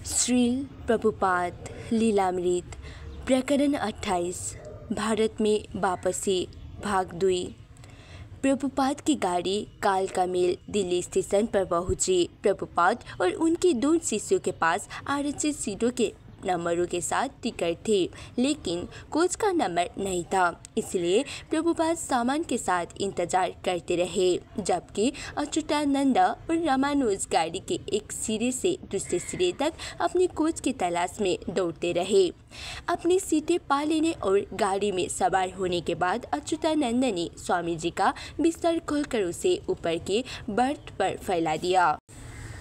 श्रील प्रभुपाद लीलामृत प्रकरण 28 भारत में वापसी भाग 2। प्रभुपाद की गाड़ी काल का मेल दिल्ली स्टेशन पर पहुंची। प्रभुपाद और उनके 2 शिष्यों के पास आरक्षित सीटों के नंबरों के साथ टिकट थे, लेकिन कोच का नंबर नहीं था। इसलिए प्रभुपाद सामान के साथ इंतजार करते रहे, जबकि अच्युतानंद और रामानुज गाड़ी के एक सिरे से दूसरे सिरे तक अपनी कोच की तलाश में दौड़ते रहे। अपनी सीटें पा लेने और गाड़ी में सवार होने के बाद अच्युतानंद ने स्वामी जी का बिस्तर खोलकर उसे ऊपर के बर्थ पर फैला दिया।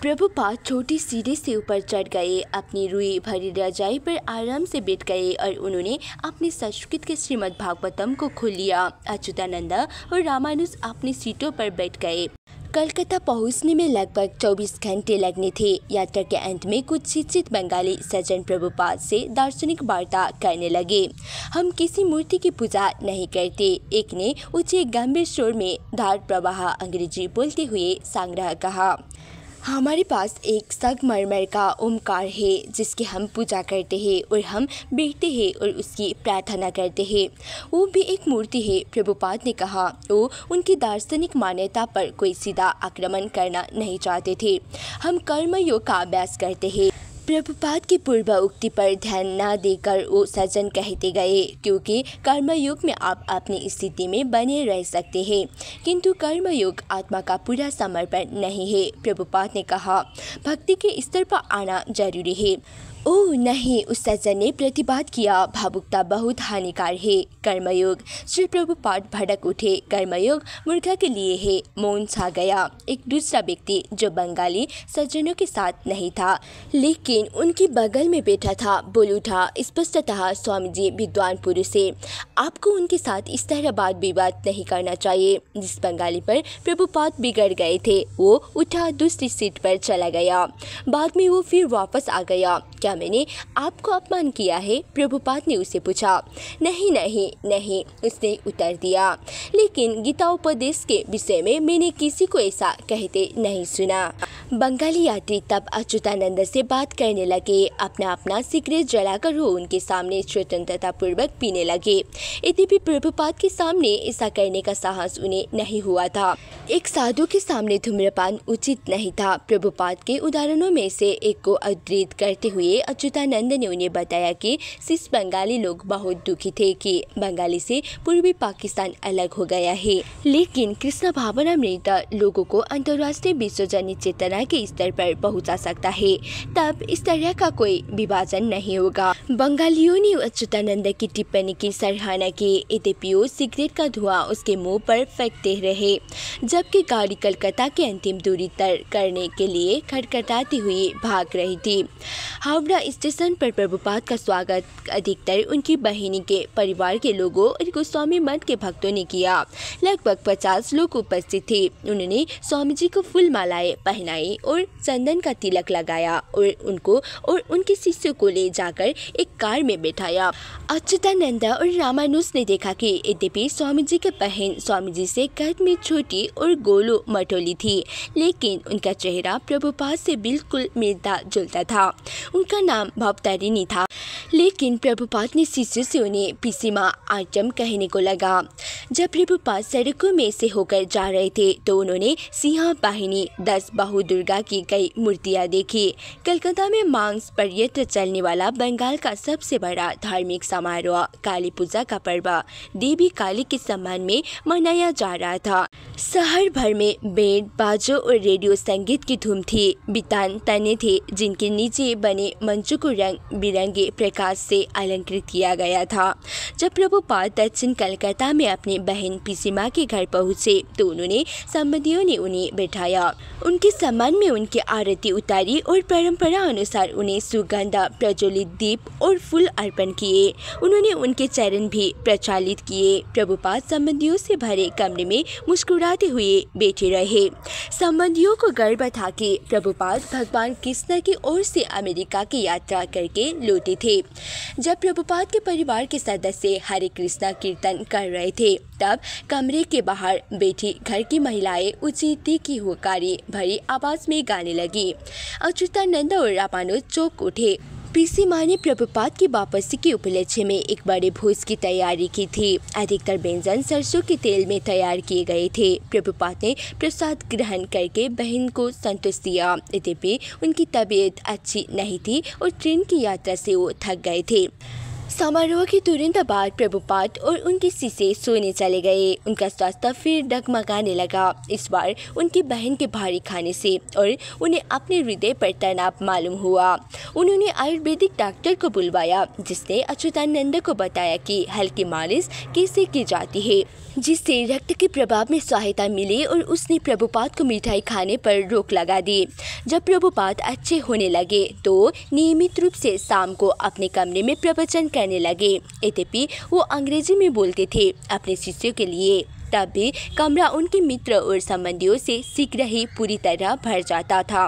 प्रभुपाद छोटी सीढ़ी से ऊपर चढ़ गए, अपनी रुई भरी रजाई पर आराम से बैठ गए और उन्होंने अपने संस्कृत के श्रीमद् भागवतम को खोल लिया। अच्युतानंद और रामानुज अपनी सीटों पर बैठ गए। कलकत्ता पहुंचने में लगभग 24 घंटे लगने थे। यात्रा के अंत में कुछ शिक्षित बंगाली सज्जन प्रभुपाद से दार्शनिक वार्ता करने लगे। हम किसी मूर्ति की पूजा नहीं करते, एक ने ऊंचे गंभीर स्वर में धार प्रवाह अंग्रेजी बोलते हुए संग्रह कहा। हमारे पास एक संगमरमर का ओमकार है जिसकी हम पूजा करते हैं और हम बैठते हैं और उसकी प्रार्थना करते हैं। वो भी एक मूर्ति है, प्रभुपाद ने कहा। वो उनकी दार्शनिक मान्यता पर कोई सीधा आक्रमण करना नहीं चाहते थे। हम कर्मयोग का अभ्यास करते हैं। प्रभुपाद की पूर्व उक्ति पर ध्यान न देकर वो सज्जन कहते गए, क्योंकि कर्मयोग में आप अपनी स्थिति में बने रह सकते हैं, किंतु कर्मयोग आत्मा का पूरा समर्पण नहीं है। प्रभुपाद ने कहा, भक्ति के स्तर पर आना जरूरी है। ओह नहीं, उस सज्जन ने प्रतिवाद किया, भावुकता बहुत हानिकार है। कर्मयोग, श्री प्रभुपाद भड़क उठे। कर्मयोग मूर्खा के लिए है। मौन छा गया। एक दूसरा व्यक्ति जो बंगाली सज्जनों के साथ नहीं था लेकिन उनकी बगल में बैठा था बोल उठा, स्पष्टतः स्वामी जी विद्वान पुरुष है, आपको उनके साथ इस तरह वाद विवाद नहीं करना चाहिए। जिस बंगाली पर प्रभुपाद बिगड़ गए थे वो उठा, दूसरी सीट पर चला गया। बाद में वो फिर वापस आ गया। क्या मैंने आपको अपमान किया है? प्रभुपाद ने उसे पूछा। नहीं नहीं नहीं, उसने उत्तर दिया, लेकिन गीता उपदेश के विषय में मैंने किसी को ऐसा कहते नहीं सुना। बंगाली यात्री तब अच्युतानंद से बात करने लगे। अपना अपना सिगरेट जलाकर वो उनके सामने स्वतंत्रता पूर्वक पीने लगे। यद्यपि प्रभुपाद के सामने ऐसा करने का साहस उन्हें नहीं हुआ था। एक साधु के सामने धूम्रपान उचित नहीं था। प्रभुपाद के उदाहरणों में से एक को उद्धृत करते हुए अच्युतानंद ने उन्हें बताया कि सिर्फ बंगाली लोग बहुत दुखी थे कि बंगाली से पूर्वी पाकिस्तान अलग हो गया है, लेकिन कृष्ण भावनामृत लोगों को अंतर्राष्ट्रीय विश्वजनीय चेतना के स्तर पर पहुंचा सकता है। तब इस तरह का कोई विभाजन नहीं होगा। बंगालियों ने अच्युतानंद की टिप्पणी की सराहना की, यद्यपि वो सिगरेट का धुआं उसके मुंह पर फेंकते रहे, जबकि गाड़ी कलकत्ता की अंतिम दूरी तय करने के लिए खटखटाती हुई भाग रही थी। हावड़ा स्टेशन पर प्रभुपाद का स्वागत अधिकतर उनकी बहिनी के परिवार के लोगों और गोस्वामी मठ के भक्तों ने किया। लगभग 50 लोग उपस्थित थे। उन्होंने स्वामी जी को फूल मालाएं पहनाई और चंदन का तिलक लगाया और उनको और उनके शिष्यों को ले जाकर एक कार में बैठाया। अच्युतानंद और रामानुज ने देखा कि यद्यपि स्वामी जी की बहन स्वामी जी से कद में छोटी और गोलू मटोली थी, लेकिन उनका चेहरा प्रभुपाद से बिल्कुल मिलता जुलता था। उनका नाम भवतारिणी था, लेकिन प्रभुपाद ने शिष्य से उन्हें पिसीमा आइटम कहने को लगा। जब प्रभुपाद सड़कों में से होकर जा रहे थे तो उन्होंने सिंह वाहिनी 10 बाहु दुर्गा की कई मूर्तियां देखी। कलकत्ता में मांस पर यत्र चलने वाला बंगाल का सबसे बड़ा धार्मिक समारोह काली पूजा का पर्व देवी काली के सम्मान में मनाया जा रहा था। शहर भर में बैंड बाजों और रेडियो संगीत की धूम थी। बितान तने थे जिनके नीचे बने मंचों को रंग बिरंगे प्रकाश से अलंकृत किया गया था। जब प्रभुपाद दक्षिण कलकत्ता में अपनी बहन पिसीमा के घर पहुंचे तो उन्होंने संबंधियों ने उन्हें बैठाया। उनके सम्मान में उनकी आरती उतारी और परंपरा अनुसार उन्हें सुगंध प्रज्वलित दीप और फूल अर्पण किए। उन्होंने उनके चरण भी प्रचालित किए। प्रभुपाद संबंधियों से भरे कमरे में मुस्कुराते हुए बैठे रहे। संबंधियों को गर्व था कि प्रभुपाद भगवान कृष्ण की ओर से अमेरिका की यात्रा करके लौटे थे। जब प्रभुपाद के परिवार के सदस्य हरे कृष्णा कीर्तन कर रहे थे तब कमरे के बाहर बैठी घर की महिलाएं ऊंची तीखी हुकारी भरी आवाज में गाने लगी। अच्युतानंद और मानो चौंक उठे। पीसी माँ ने प्रभुपाद की वापसी के उपलक्ष्य में एक बड़े भोज की तैयारी की थी। अधिकतर व्यंजन सरसों के तेल में तैयार किए गए थे। प्रभुपाद ने प्रसाद ग्रहण करके बहन को संतोष दिया। यद्यपि उनकी तबीयत अच्छी नहीं थी और ट्रेन की यात्रा से वो थक गए थे। समारोह के तुरंत बाद प्रभुपाद और उनकी शिष्य सोने चले गए। उनका स्वास्थ्य फिर डगमगाने लगा, इस बार उनकी बहन के भारी खाने से, और उन्हें अपने हृदय पर तनाव मालूम हुआ। उन्होंने आयुर्वेदिक डॉक्टर को बुलवाया, जिसने अच्युतानंद को बताया कि हल्की मालिश कैसे की जाती है, जिससे रक्त के प्रभाव में सहायता मिले, और उसने प्रभुपाद को मिठाई खाने पर रोक लगा दी। जब प्रभुपाद अच्छे होने लगे तो नियमित रूप से शाम को अपने कमरे में प्रवचन करने लगे। यद्यपि वो अंग्रेजी में बोलते थे अपने शिष्यों के लिए, तब भी कमरा उनके मित्र और संबंधियों से शीघ्र ही पूरी तरह भर जाता था।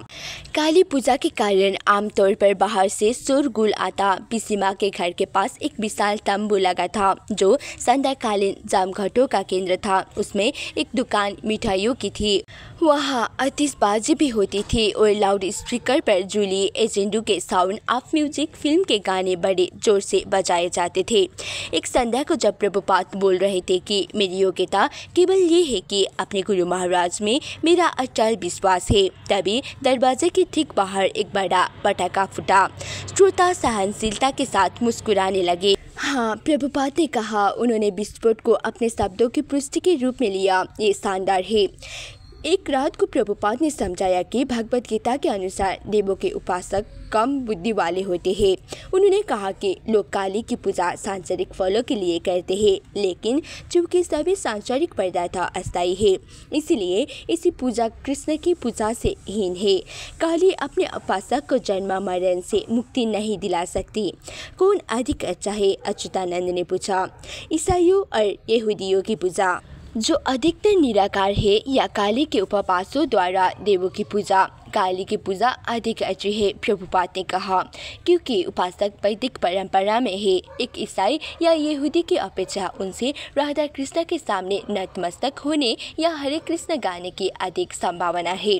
काली पूजा के कारण आमतौर पर बाहर से शोरगुल आता। पीसी माँ के घर के पास एक विशाल तंबू लगा था, जो संध्याकालीन जमघटों का केंद्र था। उसमें एक दुकान मिठाइयों की थी। वहाँ आतिशबाजी भी होती थी और लाउड स्पीकर पर जूली एजेंडू के साउंड ऑफ म्यूजिक फिल्म के गाने बड़े जोर से बजाए जाते थे। एक संध्या को जब प्रभुपाद बोल रहे थे कि मेरी योग्यता केवल ये है कि अपने गुरु महाराज में मेरा अटल विश्वास है, तभी दरवाजे के ठीक बाहर एक बड़ा पटाखा फूटा। श्रोता सहनशीलता के साथ मुस्कुराने लगे। हाँ, प्रभुपाद ने कहा। उन्होंने विस्फोट को अपने शब्दों की पुष्टि के रूप में लिया। ये शानदार है। एक रात को प्रभुपाद ने समझाया कि भगवत गीता के अनुसार देवों के उपासक कम बुद्धि वाले होते हैं। उन्होंने कहा कि लोग काली की पूजा सांसारिक फलों के लिए करते हैं, लेकिन चूंकि सभी सांसारिक पदार्थ अस्थायी है, इसलिए इसी पूजा कृष्ण की पूजा से हीन है। काली अपने उपासक को जन्म मरण से मुक्ति नहीं दिला सकती। कौन अधिक अच्छा है? अच्युतानंद ने पूछा। ईसाइयों और यहूदियों की पूजा, जो अधिकतर निराकार है, या काली के उपवासों द्वारा देवों की पूजा? काली की पूजा अधिक अच्छी है, प्रभुपाद ने कहा, क्योंकि उपासक वैदिक परंपरा में है। एक ईसाई या यहूदी की अपेक्षा उनसे राधा कृष्ण के सामने नतमस्तक होने या हरे कृष्ण गाने की अधिक संभावना है।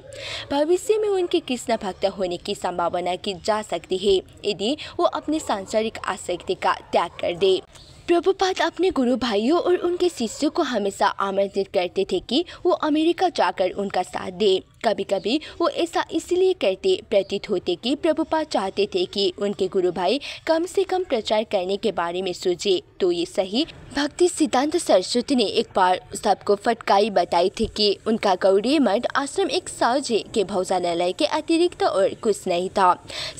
भविष्य में उनके कृष्ण भक्त होने की संभावना की जा सकती है, यदि वो अपने सांसारिक आसक्ति का त्याग कर दे। प्रभुपाद अपने गुरु भाइयों और उनके शिष्यों को हमेशा आमंत्रित करते थे कि वो अमेरिका जाकर उनका साथ दे। कभी कभी वो ऐसा इसलिए करते प्रतीत होते कि प्रभुपाद चाहते थे कि उनके गुरु भाई कम से कम प्रचार करने के बारे में सोचे। तो ये सही भक्ति सिद्धांत सरस्वती ने एक बार सबको फटकाई बताई थी कि उनका गौड़ीय मठ आश्रम एक साजे के भोजनालय के अतिरिक्त और कुछ नहीं था।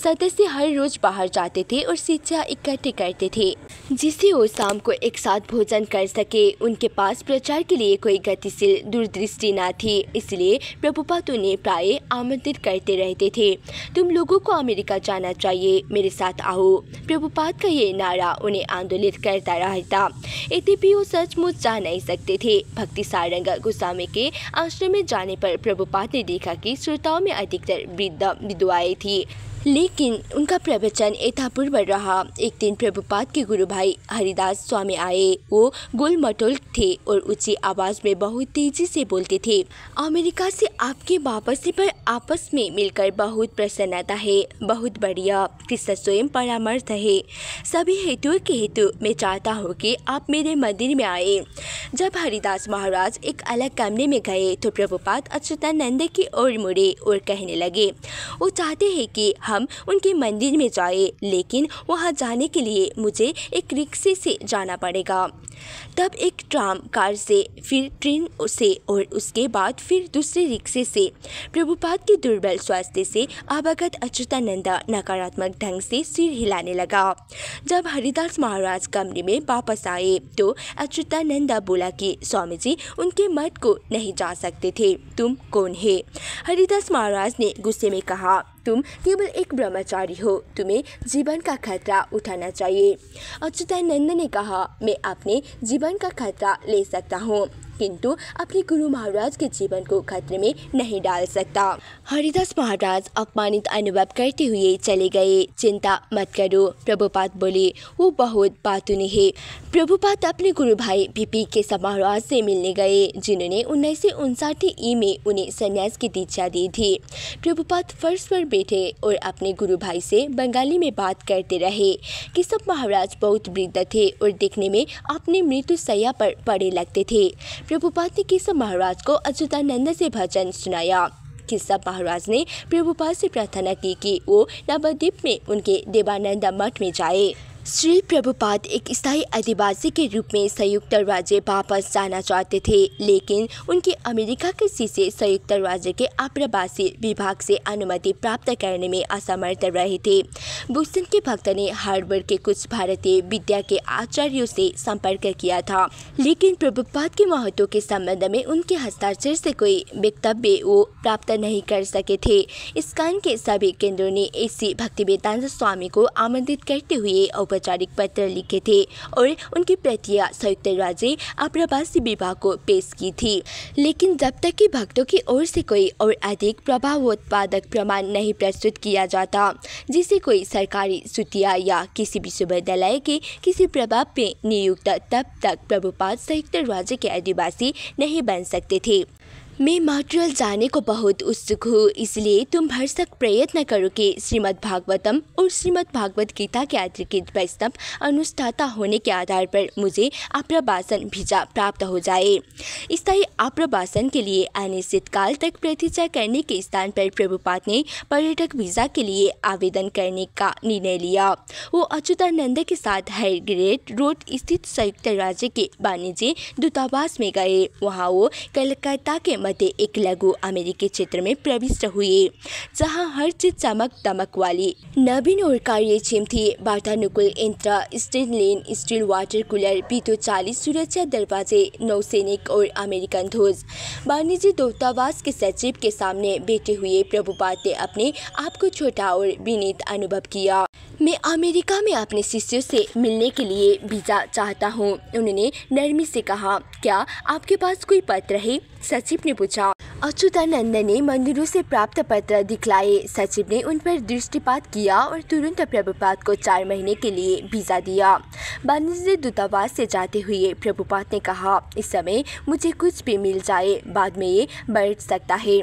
सदस्य हर रोज बाहर जाते थे और शिक्षा इकट्ठे करते थे, जिससे वो शाम को एक साथ भोजन कर सके। उनके पास प्रचार के लिए कोई गतिशील दूरदृष्टि न थी, इसलिए प्रभुपाद उन्हें प्राय आमंत्रित करते रहते थे। तुम लोगों को अमेरिका जाना चाहिए, मेरे साथ आओ। प्रभुपाद का ये नारा उन्हें आंदोलित करता रहता। यद्यपि वो सचमुच जा नहीं सकते थे। भक्ति सारंग गोस्वामी के आश्रम में जाने पर प्रभुपाद ने देखा कि श्रोताओं में अधिकतर वृद्ध विधवाएं थी, लेकिन उनका प्रवचन यथापूर्व रहा। एक दिन प्रभुपाद के गुरु भाई हरिदास स्वामी आए। वो गोलमटोल थे और ऊंची आवाज में बहुत तेजी से बोलते थे। अमेरिका से आपके वापसी पर आपस में मिलकर बहुत प्रसन्नता है, बहुत बढ़िया। कृष्ण स्वयं परामर्श है। सभी हेतुओं के हेतु मैं चाहता हूँ कि आप मेरे मंदिर में आए। जब हरिदास महाराज एक अलग कमरे में गए तो प्रभुपाद अच्युतानंद की ओर मुड़े और कहने लगे, वो चाहते हैं कि हम उनके मंदिर में जाए, लेकिन वहां जाने के लिए मुझे एक रिक्शे से जाना पड़ेगा, तब एक ट्राम कार से, फिर ट्रेन से और उसके बाद फिर दूसरे रिक्शे से। प्रभुपाद के दुर्बल स्वास्थ्य से अवगत अच्युतानंद नकारात्मक ढंग से सिर हिलाने लगा। जब हरिदास महाराज कमरे में वापस आए तो अच्युतानंद बोला कि स्वामी जी उनके मठ को नहीं जा सकते थे। तुम कौन है? हरिदास महाराज ने गुस्से में कहा, तुम केवल एक ब्रह्मचारी हो, तुम्हें जीवन का खतरा उठाना चाहिए। अच्युतानंद ने कहा, मैं अपने जीवन का खतरा ले सकता हूँ, किंतु अपने गुरु महाराज के जीवन को खतरे में नहीं डाल सकता। हरिदास महाराज अपमानित अनुभव करते हुए चले गए। चिंता मत करो, प्रभुपाद बोले, वो बहुत बातूनी है। प्रभुपाद अपने गुरु भाई बीपी के महाराज से मिलने गए, जिन्होंने 1959 में उन्हें संन्यास की दीक्षा दी थी। प्रभुपाद फर्श पर बैठे और अपने गुरु भाई से बंगाली में बात करते रहे। केशव महाराज बहुत वृद्ध थे और देखने में अपने मृत्यु शैया पर पड़े लगते थे। प्रभुपाद ने केशव महाराज को अच्युतानंद से भजन सुनाया। केशव महाराज ने प्रभुपाद से प्रार्थना की कि वो नवद्वीप में उनके देवानंद मठ में जाए। श्री प्रभुपाद एक स्थायी अधिवासी के रूप में संयुक्त राज्य वापस जाना चाहते थे, लेकिन उनके अमेरिका के शिष्य संयुक्त राज्य के आप्रवासी विभाग से अनुमति प्राप्त करने में असमर्थ रहे थे। बोस्टन के भक्त ने हार्वर्ड के कुछ भारतीय विद्या के आचार्यों से संपर्क किया था, लेकिन प्रभुपाद के महत्व के संबंध में उनके हस्ताक्षर से कोई वक्तव्य वो प्राप्त नहीं कर सके थे। इस्कॉन के सभी केंद्रों ने ऐसी भक्तिवेदांत स्वामी को आमंत्रित करते हुए औपचारिक पत्र लिखे थे और उनकी प्रतियां संयुक्त राज्य आप्रवासी विभाग को पेश की थी, लेकिन जब तक कि भक्तों की ओर से कोई और अधिक प्रभावोत्पादक प्रमाण नहीं प्रस्तुत किया जाता, जिसे कोई सरकारी सूतिया या किसी विश्वविद्यालय के किसी प्रभाव में नियुक्त, तब तक प्रभुपाद संयुक्त राज्य के अधिवासी नहीं बन सकते थे। मैं मॉन्ट्रियल जाने को बहुत उत्सुक हूँ, इसलिए तुम भरसक प्रयत्न करो कि श्रीमद् भागवतम और श्रीमद् भागवत गीता के अधिकृत वैष्णव अनुष्ठाता होने के आधार पर मुझे आप्रवासन वीजा प्राप्त हो जाए। स्थायी आप्रवासन के लिए अनिश्चित काल तक प्रतीक्षा करने के स्थान पर प्रभुपाद ने पर्यटक वीजा के लिए आवेदन करने का निर्णय लिया। वो अच्युतानंद के साथ हाईग्रेड रोड स्थित संयुक्त राज्य के वाणिज्य दूतावास में गए। वहाँ वो कलकत्ता के मध्य एक लघु अमेरिकी क्षेत्र में प्रविष्ट हुए, जहां हर चीज चमक दमक वाली, नवीन और कार्यक्षम थी। वातानुकूल यंत्र, स्टील लेन, स्टील वाटर कूलर, विद्युत चालित सुरक्षा दरवाजे, नौसैनिक और अमेरिकन ध्वज। वाणिज्य दूतावास के सचिव के सामने बैठे हुए प्रभुपाद ने अपने आप को छोटा और विनीत अनुभव किया। मैं अमेरिका में अपने शिष्यों से मिलने के लिए वीजा चाहता हूँ, उन्होंने नरमी से कहा। क्या आपके पास कोई पत्र है? सचिव ने पूछा। अच्युतानंद ने मंदिरों से प्राप्त पत्र दिखलाए। सचिव ने उन पर दृष्टिपात किया और तुरंत प्रभुपाद को 4 महीने के लिए वीजा दिया। वाणिज्य दूतावास से जाते हुए प्रभुपाद ने कहा, इस समय मुझे कुछ भी मिल जाए, बाद में ये बढ़ सकता है।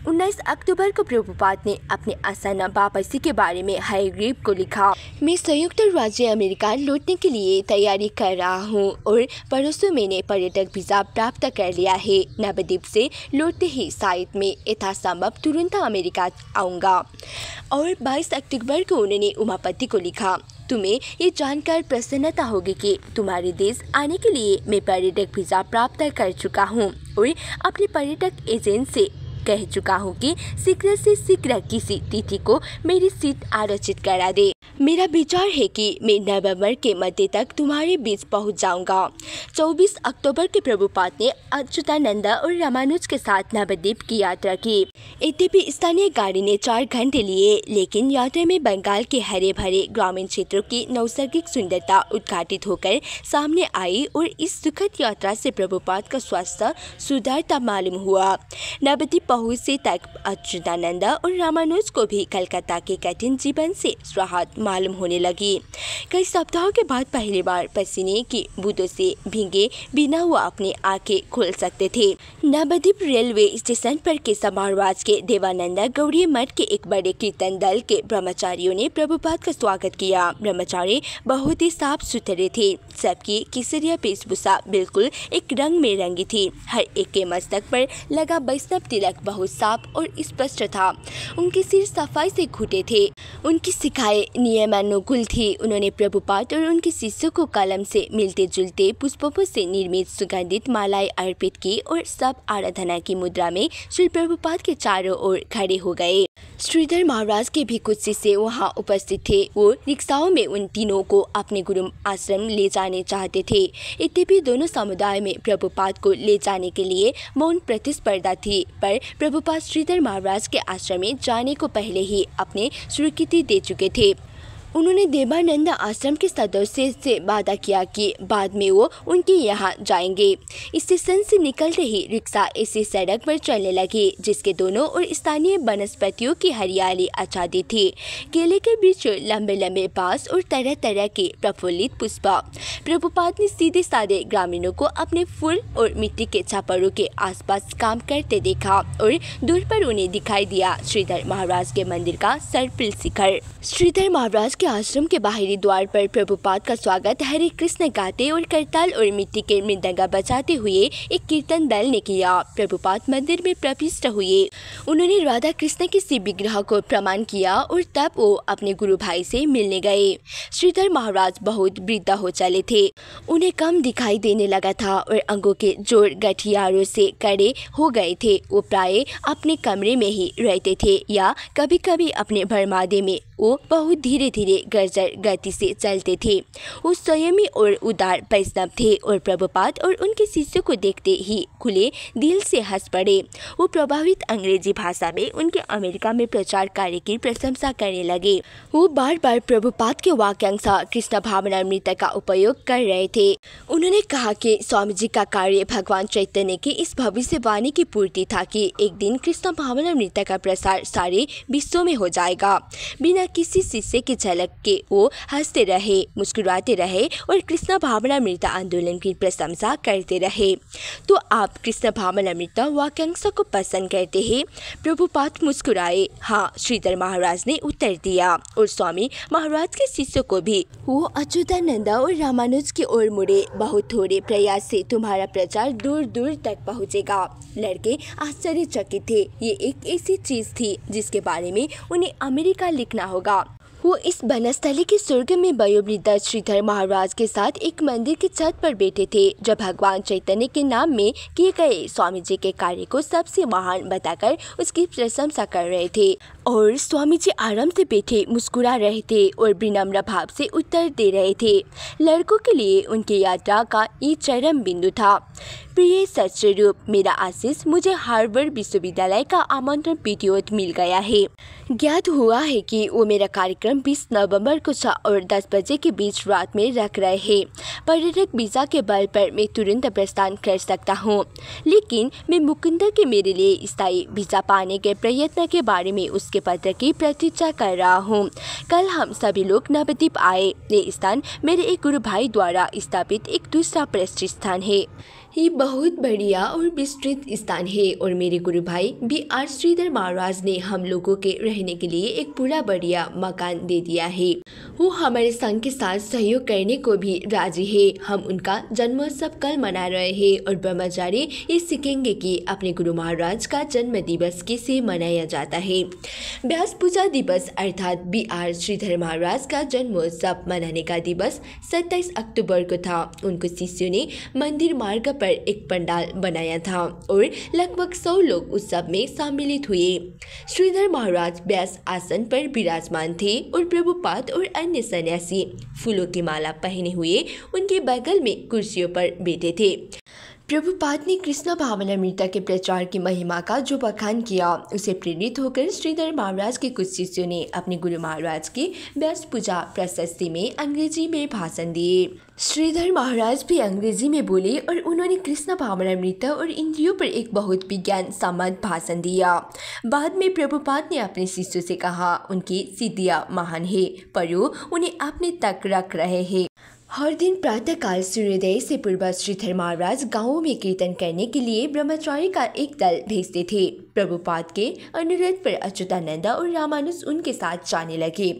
19 अक्टूबर को प्रभुपाद ने अपने आसान वापसी के बारे में हाईग्रीव को लिखा। मैं संयुक्त राज्य अमेरिका लौटने के लिए तैयारी कर रहा हूँ और परसों मैंने पर्यटक वीजा प्राप्त कर लिया है। नवद्वीप से लौटते ही शायद मैं यथासंभव तुरंत अमेरिका आऊँगा। और 22 अक्टूबर को उन्होंने उमापति को लिखा, तुम्हें ये जानकर प्रसन्नता होगी कि तुम्हारे देश आने के लिए मैं पर्यटक वीजा प्राप्त कर चुका हूँ और अपने पर्यटक एजेंट से कह चुका हूँ कि शीघ्र से शीघ्र किसी तिथि को मेरी सीट आरक्षित करा दे। मेरा विचार है कि मैं नवंबर के मध्य तक तुम्हारे बीच पहुँच जाऊँगा। 24 अक्टूबर के प्रभुपाद ने अच्युतानंद और रामानुज के साथ नवद्वीप की यात्रा की। यद्यपि स्थानीय गाड़ी ने 4 घंटे लिए, लेकिन यात्रा में बंगाल के हरे भरे ग्रामीण क्षेत्रों की नैसर्गिक सुंदरता उद्घाटित होकर सामने आई और इस सुखद यात्रा से प्रभुपाद का स्वास्थ्य सुधरता मालूम हुआ। नवद्वीप पहुँचने तक अच्युतानंद और रामानुज को भी कलकत्ता के कठिन जीवन से राहत मालूम होने लगी। कई सप्ताहों के बाद पहली बार पसीने की बूंदों से भीगे बिना वो अपनी आंखें खोल सकते थे। नवद्वीप रेलवे स्टेशन पर केशव महाराज के देवानंद गौड़ीय मठ के एक बड़े कीर्तन दल के ब्रह्मचारियों ने प्रभुपाद का स्वागत किया। ब्रह्मचारी बहुत ही साफ सुथरे थे। सबकी केसरिया वेशभूषा बिल्कुल एक रंग में रंगी थी। हर एक के मस्तक पर लगा वैष्णव तिलक बहुत साफ और स्पष्ट था। उनके सिर सफाई से घुटे थे। उनकी शिखाएं नियमानुकूल थी। उन्होंने प्रभुपाद और उनके शिष्यों को कलम से मिलते जुलते पुष्पों से निर्मित सुगंधित मालाएं अर्पित की और सब आराधना की मुद्रा में श्री प्रभुपाद के चारों ओर खड़े हो गए। श्रीधर महाराज के भी कुछ शिष्य वहां उपस्थित थे। वो रिक्शाओं में उन तीनों को अपने गुरु आश्रम ले जाने चाहते थे। यद्यपि दोनों समुदाय में प्रभुपाद को ले जाने के लिए मौन प्रतिस्पर्धा थी, पर प्रभुपाद श्रीधर महाराज के आश्रम में जाने को पहले ही अपने स्वीकृति दे चुके थे। उन्होंने देवानंद आश्रम के सदस्य से वादा किया कि बाद में वो उनके यहाँ जाएंगे। स्टेशन से निकलते ही रिक्शा ऐसी सड़क पर चलने लगी जिसके दोनों और स्थानीय वनस्पतियों की हरियाली आच्छादित थी। केले के बीच लंबे लंबे बांस और तरह तरह के प्रफुल्लित पुष्प। प्रभुपाद ने सीधे साधे ग्रामीणों को अपने फूल और मिट्टी के छप्परों के आसपास काम करते देखा और दूर पर उन्हें दिखाई दिया श्रीधर महाराज के मंदिर का सर्पिल शिखर। श्रीधर महाराज के आश्रम के बाहरी द्वार पर प्रभुपाद का स्वागत हरे कृष्ण गाते और करताल और मिट्टी के मृदंगा बजाते हुए एक कीर्तन दल ने किया। प्रभुपाद मंदिर में प्रविष्ट हुए। उन्होंने राधा कृष्ण के शिव विग्रह को प्रणाम किया और तब वो अपने गुरु भाई से मिलने गए। श्रीधर महाराज बहुत वृद्ध हो चले थे। उन्हें कम दिखाई देने लगा था और अंगों के जोड़ गठियारों से कड़े हो गए थे। वो प्राय अपने कमरे में ही रहते थे या कभी कभी अपने बरमादे में। वो बहुत धीरे धीरे गर्जर गति से चलते थे। वो संयमी और उदार वैष्णव थे और प्रभुपाद और उनके शिष्यों को देखते ही खुले दिल से हंस पड़े। वो प्रभावित अंग्रेजी भाषा में उनके अमेरिका में प्रचार कार्य की प्रशंसा करने लगे। वो बार बार प्रभुपाद के वाक्यांश कृष्ण भावनामृत का उपयोग कर रहे थे। उन्होंने कहा कि स्वामी जी का कार्य भगवान चैतन्य की इस भविष्यवाणी की पूर्ति था कि एक दिन कृष्ण भावनामृत का प्रसार सारे विश्व में हो जाएगा। बिना किसी शिष्य की झलक के वो हंसते रहे, मुस्कुराते रहे और कृष्ण भावनामृत आंदोलन की प्रशंसा करते रहे। तो आप कृष्ण भावनामृत वाक्यांश को पसंद करते हैं? प्रभुपाद मुस्कुराए। हाँ, श्रीधर महाराज ने उत्तर दिया और स्वामी महाराज के शिष्यों को भी। वो अच्युतानंद और रामानुज की ओर मुड़े। बहुत थोड़े प्रयास से तुम्हारा प्रचार दूर दूर तक पहुँचेगा। लड़के आश्चर्यचकित थे। ये एक ऐसी चीज थी जिसके बारे में उन्हें अमेरिका लिखना होगा। वो इस वनस्थली के स्वर्ग में वयोवृद्ध श्रीधर महाराज के साथ एक मंदिर की छत पर बैठे थे जब भगवान चैतन्य के नाम में किए गए स्वामी जी के कार्य को सबसे महान बताकर उसकी प्रशंसा कर रहे थे। और स्वामी जी आराम से बैठे मुस्कुरा रहे थे और विनम्र भाव से उत्तर दे रहे थे। लड़कों के लिए उनकी यात्रा का ये चरम बिंदु था। प्रिय सच्चरूप, मेरा आशीष, मुझे हार्वर्ड विश्वविद्यालय का आमंत्रण पीटीओत मिल गया है। ज्ञात हुआ है कि वो मेरा कार्यक्रम 20 नवंबर को 6 और 10 बजे के बीच रात में रख रहे हैं। पर्यटक वीजा के बल पर मैं तुरंत प्रस्थान कर सकता हूँ, लेकिन मैं मुकुंद के मेरे लिए स्थायी वीजा पाने के प्रयत्न के बारे में उसके पत्र की प्रतीक्षा कर रहा हूँ। कल हम सभी लोग नवद्वीप आए। ये स्थान मेरे एक गुरु भाई द्वारा स्थापित एक दूसरा प्रतिष्ठित स्थान है। ये बहुत बढ़िया और विस्तृत स्थान है और मेरे गुरु भाई B.R. श्रीधर महाराज ने हम लोगों के रहने के लिए एक पूरा बढ़िया मकान दे दिया है। वो हमारे संघ के साथ सहयोग करने को भी राजी है। हम उनका जन्मोत्सव कल मना रहे हैं और ब्रह्मचारी ये सीखेंगे कि अपने गुरु महाराज का जन्म दिवस कैसे मनाया जाता है। व्यास पूजा दिवस अर्थात B.R. श्रीधर महाराज का जन्मोत्सव मनाने का दिवस 27 अक्टूबर को था। उनको शिष्यों ने मंदिर मार्ग पर एक पंडाल बनाया था और लगभग 100 लोग उत्सव में सम्मिलित हुए। श्रीधर महाराज व्यास आसन पर विराजमान थे और प्रभुपाद और अन्य सन्यासी फूलों की माला पहने हुए उनके बगल में कुर्सियों पर बैठे थे। प्रभुपाद ने कृष्ण भावनामृत के प्रचार की महिमा का जो बखान किया, उसे प्रेरित होकर श्रीधर महाराज के कुछ शिष्यों ने अपने गुरु महाराज की व्यास पूजा प्रशस्ति में अंग्रेजी में भाषण दिए। श्रीधर महाराज भी अंग्रेजी में बोले और उन्होंने कृष्ण भावनामृत और इंद्रियों पर एक बहुत विज्ञान सम्मत भाषण दिया। बाद में प्रभुपाद ने अपने शिष्यों से कहा, उनकी सिद्धियां महान है पर वो उन्हें अपने तक रख रहे हैं। हर दिन प्रातःकाल सूर्योदय से पूर्व श्रीधर महाराज गांवों में कीर्तन करने के लिए ब्रह्मचारी का एक दल भेजते थे। प्रभुपाद के अनुरोध पर अच्युतानंद और रामानुज उनके साथ जाने लगे।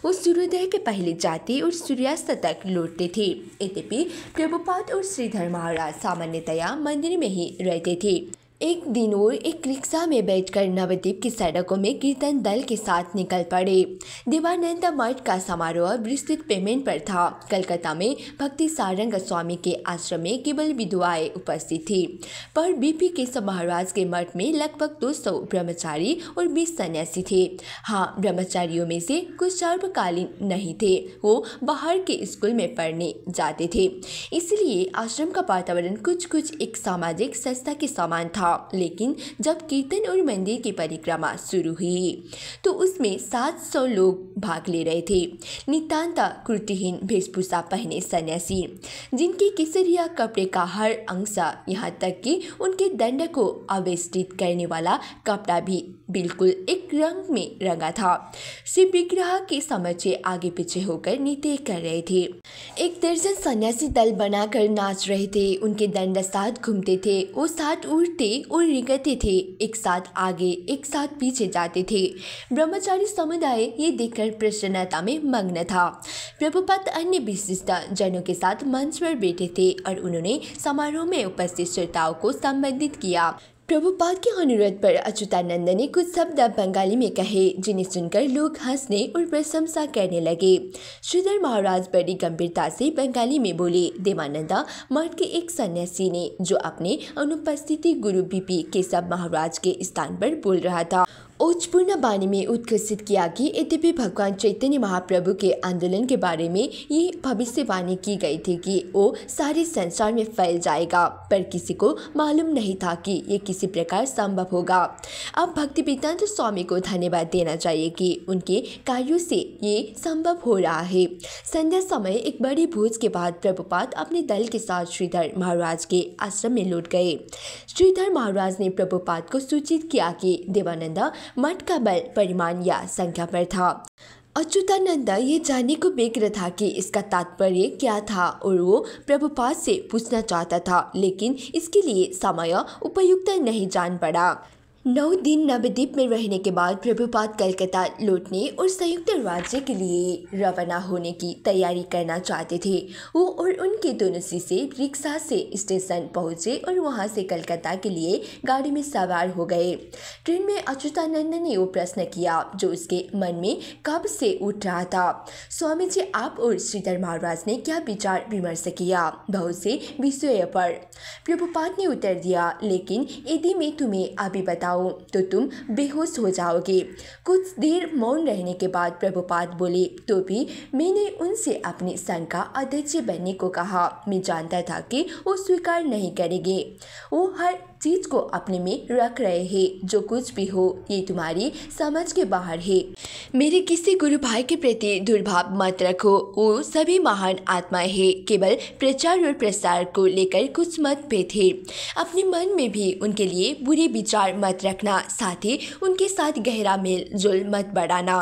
वो सूर्योदय के पहले जाते और सूर्यास्त तक लौटते थे। यद्यपि प्रभुपाद और श्रीधर महाराज सामान्यतया मंदिर में ही रहते थे। एक दिन वो एक रिक्शा में बैठकर नवद्वीप की सड़कों में कीर्तन दल के साथ निकल पड़े। देवानंद मठ का समारोह विस्तृत पेमेंट पर था। कलकत्ता में भक्ति सारंग स्वामी के आश्रम में केवल विधवाएं उपस्थित थी, पर बीपी केशव महाराज के मठ में लगभग 200 ब्रह्मचारी और 20 सन्यासी थे। हाँ, ब्रह्मचारियों में से कुछ सर्वकालीन नहीं थे, वो बाहर के स्कूल में पढ़ने जाते थे। इसलिए आश्रम का वातावरण कुछ एक सामाजिक संस्था के समान था। था, लेकिन जब कीर्तन और मंदिर की परिक्रमा शुरू हुई तो उसमें 700 लोग भाग ले रहे थे। नितांत कुर्तीहीन वेशभूषा पहने सन्यासी, जिनके केसरिया कपड़े का हर अंश, यहाँ तक कि उनके दंड को आवेष्टित करने वाला कपड़ा भी बिल्कुल एक रंग में रंगा था, शिव विग्रह के समक्ष आगे पीछे होकर नृत्य कर रहे थे। एक दर्जन सन्यासी दल बनाकर नाच रहे थे। उनके दंड साथ घूमते थे, वो साथ उड़ते और रिंगते थे, एक साथ आगे एक साथ पीछे जाते थे। ब्रह्मचारी समुदाय ये देखकर प्रसन्नता में मग्न था। प्रभुपाद अन्य विशिष्ट जनों के साथ मंच पर बैठे थे और उन्होंने समारोह में उपस्थित श्रोताओं को संबोधित किया। प्रभुपाद के अनुरोध पर अच्युतानंद ने कुछ शब्द बंगाली में कहे, जिन्हें सुनकर लोग हंसने और प्रशंसा करने लगे। श्रीधर महाराज बड़ी गंभीरता से बंगाली में बोले। देवानंद मठ के एक सन्यासी ने, जो अपने अनुपस्थिति गुरु बीपी केशव महाराज के स्थान पर बोल रहा था, ओजपूर्ण वाणी में उत्कर्षित किया कि यद्यपि भगवान चैतन्य महाप्रभु के आंदोलन के बारे में ये भविष्यवाणी की गई थी कि वो सारे संसार में फैल जाएगा, पर किसी को मालूम नहीं था कि ये किसी प्रकार संभव होगा। अब भक्ति वेदांत स्वामी को धन्यवाद देना चाहिए कि उनके कार्यों से ये संभव हो रहा है। संध्या समय एक बड़ी भोज के बाद प्रभुपाद अपने दल के साथ श्रीधर महाराज के आश्रम में लौट गए। श्रीधर महाराज ने प्रभुपाद को सूचित किया कि देवानंद मठ का बल परिमाण या संख्या पर था। अच्युतानंद ये जानने को व्यग्र था कि इसका तात्पर्य क्या था और वो प्रभुपाद से पूछना चाहता था, लेकिन इसके लिए समय उपयुक्त नहीं जान पड़ा। 9 दिन नवद्वीप में रहने के बाद प्रभुपाद कलकत्ता लौटने और संयुक्त राज्य के लिए रवाना होने की तैयारी करना चाहते थे। वो और उनके दोनों शिष्य रिक्शा से स्टेशन पहुंचे और वहां से कलकत्ता के लिए गाड़ी में सवार हो गए। ट्रेन में अच्युतानंद ने वो प्रश्न किया जो उसके मन में कब से उठ रहा था, स्वामी जी आप और श्रीधर महाराज ने क्या विचार विमर्श किया बहुत से विषय पर? प्रभुपाद ने उत्तर दिया, लेकिन यदि मैं तुम्हें अभी बताऊं तो तुम बेहोश हो जाओगे। कुछ देर मौन रहने के बाद प्रभुपाद बोले, तो भी मैंने उनसे अपनी संघ का अध्यक्ष बनने को कहा। मैं जानता था कि वो स्वीकार नहीं करेंगे। वो हर चीज को अपने में रख रहे हैं। जो कुछ भी हो ये तुम्हारी समझ के बाहर है। मेरे किसी गुरु भाई के प्रति दुर्भाव मत रखो, वो सभी महान आत्माएं हैं। केवल प्रचार और प्रसार को लेकर कुछ मतभेद है। अपने मन में भी उनके लिए बुरे विचार मत रखना, साथ ही उनके साथ गहरा मेल जोल मत बढ़ाना।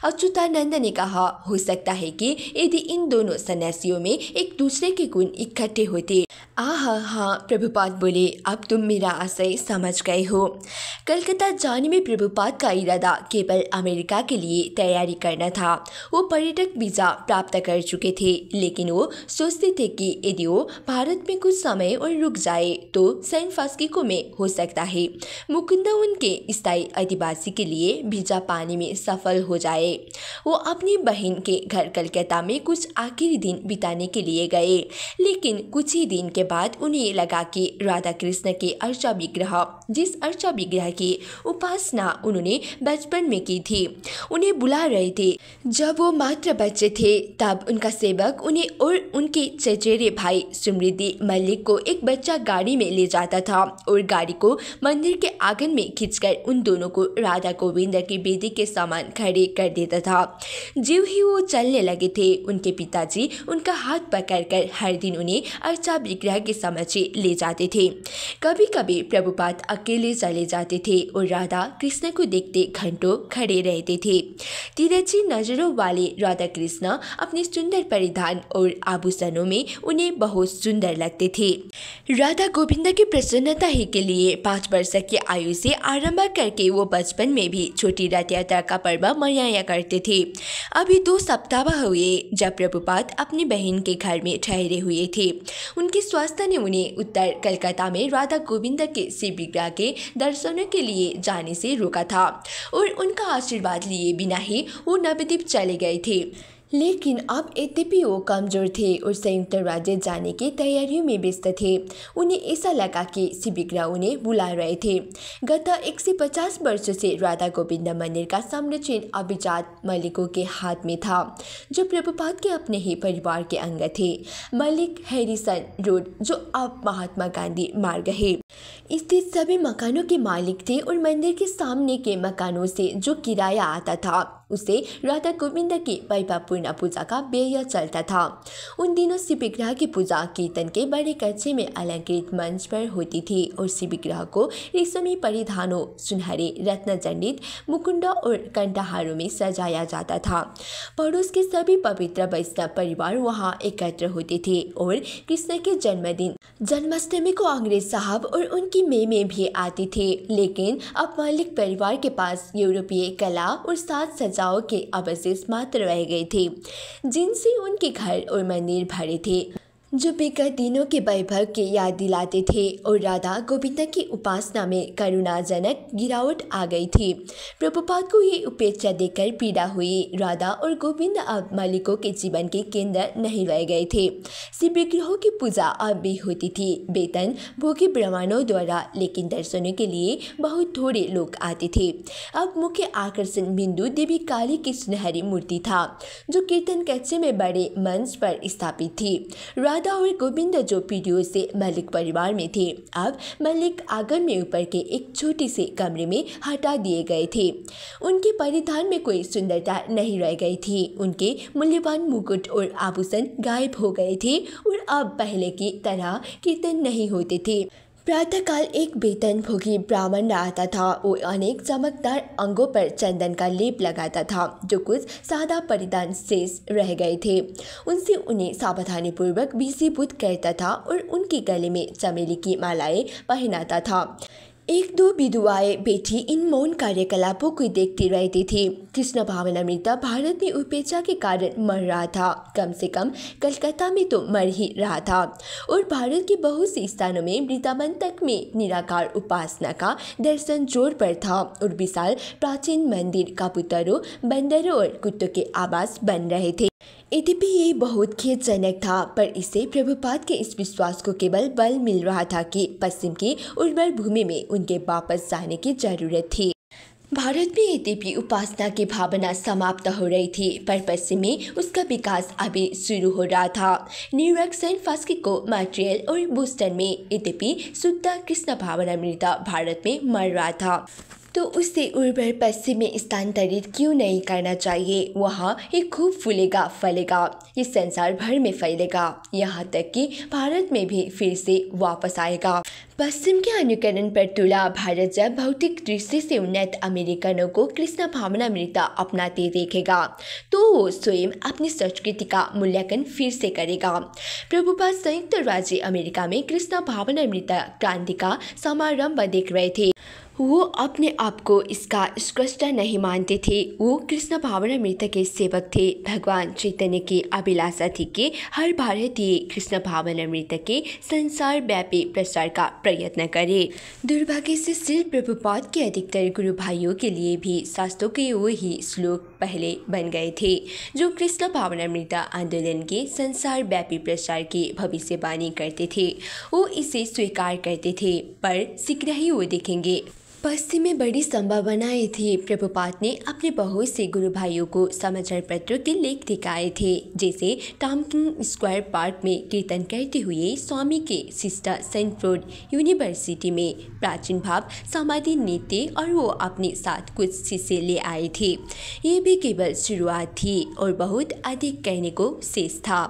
अच्युतानंद ने कहा, हो सकता है कि यदि इन दोनों सन्यासियों में एक दूसरे के गुण इकट्ठे होते। हाँ, प्रभुपाद बोले, अब तुम मेरा आशय समझ गए हो। कलकत्ता जाने में प्रभुपाद का इरादा केवल अमेरिका के लिए तैयारी करना था। वो पर्यटक वीजा प्राप्त कर चुके थे, लेकिन वो सोचते थे कि यदि वो भारत में कुछ समय और रुक जाए तो सैन फ्रांसिस्को में हो सकता है मुकुंद उनके स्थायी अधिवासी के लिए वीजा पाने में सफल हो जाए। वो अपनी बहन के घर कलकत्ता में कुछ आखिरी दिन बिताने के लिए गए, लेकिन कुछ ही दिन के बाद उन्हें लगा कि राधा कृष्ण के अर्चा विग्रह, जिस अर्चा विग्रह की उपासना उन्होंने बचपन में की थी, उन्हें बुला रहे थे। जब वो मात्र बच्चे थे तब उनका सेवक उन्हें और उनके चचेरे भाई समृद्धि मलिक को एक बच्चा गाड़ी में ले जाता था और गाड़ी को मंदिर के आंगन में खींचकर उन दोनों को राधा गोविंद की बेदी के समान खड़े कर देता था। जीव ही वो चलने लगे थे, उनके पिताजी उनका हाथ पकड़कर हर दिन उन्हें अर्चा विग्रह के समक्ष ले जाते थे। कभी कभी प्रभुपाद अकेले चले जाते थे और राधा कृष्ण को देखते घंटों खड़े रहते थे। तिरछी नजरों वाले राधा कृष्ण अपने सुंदर परिधान और आभूषणों में उन्हें बहुत सुंदर लगते थे। राधा गोविंद की प्रसन्नता ही के लिए 5 वर्ष की आयु से आरंभ करके वो बचपन में भी छोटी रथ यात्रा का पर्व मनाया करते थे। अभी 2 सप्ताह हुए जब प्रभुपाद अपनी बहन के घर में ठहरे हुए थे। उनके स्वास्थ्य ने उन्हें उत्तर कलकत्ता में राधा गोविंद के शिव विग्रह के दर्शनों के लिए जाने से रोका था और उनका आशीर्वाद लिए बिना ही वो नवद्वीप चले गए थे। लेकिन अब यद्यपि वो कमजोर थे और संयुक्त राज्य जाने की तैयारियों में व्यस्त थे। उन्हें ऐसा लगा कि शिव विग्रह उन्हें बुला रहे थे। गत 150 वर्षों से राधा गोविंद मंदिर का संरक्षण अभिजात मलिकों के हाथ में था, जो प्रभुपाद के अपने ही परिवार के अंग थे। मलिक हैरिसन रोड, जो अब महात्मा गांधी मार्ग है, स्थित सभी मकानों के मालिक थे और मंदिर के सामने के मकानों से जो किराया आता था उसे राधा गोविंद की वैभवपूर्ण पूजा का व्यय चलता था। उन दिनों शिव विग्रह की पूजा कीर्तन के बड़े कच्चे में अलंकृत मंच पर होती थी और शिव विग्रह को रेशमी परिधानों, सुनहरे रत्न जड़ित मुकुंडों और कंठहारों में सजाया जाता था। पड़ोस के सभी पवित्र वैष्णव परिवार वहां एकत्र होते थे और कृष्ण के जन्मदिन जन्माष्टमी को अंग्रेज साहब और उनकी मेमें भी आती थे। लेकिन अब मलिक परिवार के पास यूरोपीय कला और साज सजाओ के अवशेष मात्र रह गए थे, जिनसे उनके घर और मंदिर भरे थे, जो विगत दिनों के वैभव की याद दिलाते थे। और राधा गोविंद की उपासना में करुणाजनक गिरावट आ गई थी। प्रभुपाद को ये उपेक्षा देखकर पीड़ा हुई। राधा और गोविंद अब मलिकों के जीवन के केंद्र नहीं रह गए थे। शिव विग्रहों की पूजा अब भी होती थी, वेतन भोगी ब्राह्मणों द्वारा, लेकिन दर्शनों के लिए बहुत थोड़े लोग आते थे। अब मुख्य आकर्षण बिंदु देवी काली की सुनहरी मूर्ति था, जो कीर्तन कक्ष में बड़े मंच पर स्थापित थी। राधा और गोविंद जो पीढ़ियों से मलिक परिवार में थे, अब मलिक आंगन में ऊपर के एक छोटे से कमरे में हटा दिए गए थे। उनके परिधान में कोई सुंदरता नहीं रह गई थी। उनके मूल्यवान मुकुट और आभूषण गायब हो गए थे और अब पहले की तरह कीर्तन नहीं होते थे। प्रातःकाल एक वेतन भोगी ब्राह्मण आता था। वो अनेक चमकदार अंगों पर चंदन का लेप लगाता था, जो कुछ सादा परिधान शेष रह गए थे। उनसे उन्हें सावधानीपूर्वक विधिपूत करता था और उनके गले में चमेली की मालाएं पहनाता था। एक दो विधवाएं बैठी इन मौन कार्यकलापों को देखती रहती थी। कृष्ण भावनामृत भारत में उपेक्षा के कारण मर रहा था। कम से कम कलकत्ता में तो मर ही रहा था और भारत के बहुत से स्थानों में वृंदावन तक में निराकार उपासना का दर्शन जोर पर था और विशाल प्राचीन मंदिर कबूतरों, बंदरों और कुत्तों के आवास बन रहे थे। यद्यपि ये बहुत खेदजनक था, पर इससे प्रभुपाद के इस विश्वास को केवल बल मिल रहा था कि पश्चिम की उर्वर भूमि में उनके वापस जाने की जरूरत थी। भारत में यद्यपि उपासना की भावना समाप्त हो रही थी, पर पश्चिम में उसका विकास अभी शुरू हो रहा था। न्यूयॉर्क, सैन फ्रांसिस्को, मॉन्ट्रियल और बोस्टन में यद्यपि शुद्ध कृष्ण भावनामृत भारत में मर रहा था, तो उसे उर्वर पश्चिम में स्थानांतरित क्यों नहीं करना चाहिए। वहाँ ये खूब फूलेगा फलेगा, ये संसार भर में फैलेगा, यहाँ तक कि भारत में भी फिर से वापस आएगा। पश्चिम के अनुकरण पर तुला भारत जब भौतिक दृष्टि से उन्नत अमेरिकनों को कृष्ण भावनामृत अपनाते देखेगा, तो वो स्वयं अपनी संस्कृति का मूल्यांकन फिर से करेगा। प्रभुपाद संयुक्त राज्य अमेरिका में कृष्ण भावनामृत क्रांति का समारंभ देख रहे थे। वो अपने आप को इसका स्पष्ट नहीं मानते थे। वो कृष्ण भावनामृत के सेवक थे। भगवान चैतन्य की अभिलाषा थी कि हर भारतीय कृष्ण भावनामृत के संसार व्यापी प्रसार का प्रयत्न करे। दुर्भाग्य से श्री प्रभुपाद के अधिकतर गुरु भाइयों के लिए भी शास्त्रों के वो ही श्लोक पहले बन गए थे, जो कृष्ण भावनामृत आंदोलन के संसार व्यापी प्रसार की भविष्यवाणी करते थे। वो इसे स्वीकार करते थे, पर शीघ्र ही वो देखेंगे पश्चिम में बड़ी संभावनाएं थी। प्रभुपाद ने अपने बहुत से गुरु भाइयों को समाचार पत्रों के लेख दिखाए थे, जैसे टॉम्किन स्क्वायर पार्क में कीर्तन करते हुए स्वामी के शिष्ट स्टैनफोर्ड यूनिवर्सिटी में प्राचीन भाव समाधि नृत्य, और वो अपने साथ कुछ शिष्य ले आए थे। ये भी केवल शुरुआत थी और बहुत अधिक कहने को शेष था।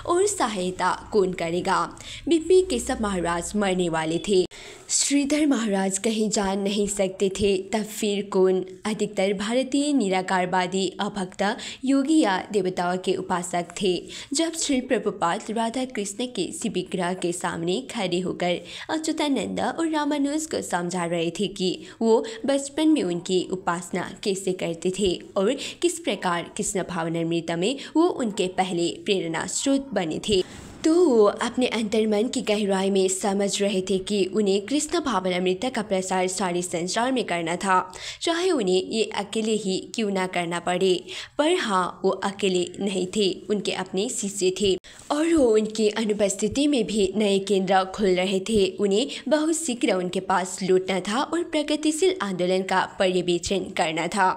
और सहायता कौन करेगा? बीपी केशव महाराज मरने वाले थे, श्रीधर महाराज कहीं जा नहीं सकते थे, तब फिर कौन? अधिकतर भारतीय निराकारवादी अभक्त योगी या देवताओं के उपासक थे। जब श्री प्रभुपाद राधा कृष्ण के शिव विग्रह के सामने खड़े होकर अच्युतानंद और रामानुज को समझा रहे थे कि वो बचपन में उनकी उपासना कैसे करते थे और किस प्रकार कृष्ण भावनामृत में वो उनके पहले प्रेरणा स्रोत बने थे, तो वो अपने अंतर्मन की गहराई में समझ रहे थे कि उन्हें कृष्ण भावनामृत का प्रसार सारे संसार में करना था, चाहे उन्हें ये अकेले ही क्यों ना करना पड़े। पर हाँ, वो अकेले नहीं थे, उनके अपने शिष्य थे और वो उनकी अनुपस्थिति में भी नए केंद्र खुल रहे थे। उन्हें बहुत शीघ्र उनके पास लौटना था और प्रगतिशील आंदोलन का पर्यवेक्षण करना था।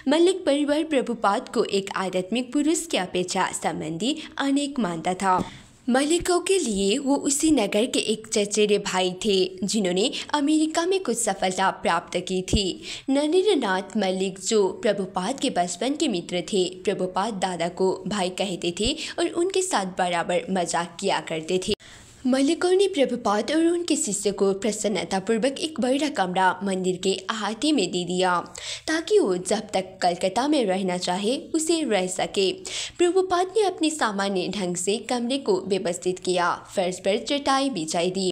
मलिक परिवार प्रभुपाद को एक आध्यात्मिक पुरुष की अपेक्षा संबंधी अनेक मानता था। मलिकों के लिए वो उसी नगर के एक चचेरे भाई थे जिन्होंने अमेरिका में कुछ सफलता प्राप्त की थी। नरेंद्रनाथ मलिक, जो प्रभुपाद के बचपन के मित्र थे, प्रभुपाद दादा को भाई कहते थे और उनके साथ बराबर मजाक किया करते थे। मलिकों ने प्रभुपाद और उनके शिष्य को प्रसन्नतापूर्वक एक बड़ा कमरा मंदिर के अहाते में दे दिया ताकि वो जब तक कलकत्ता में रहना चाहे उसे रह सके। प्रभुपाद ने अपने सामान्य ढंग से कमरे को व्यवस्थित किया, फर्श पर चटाई बिछाई दी,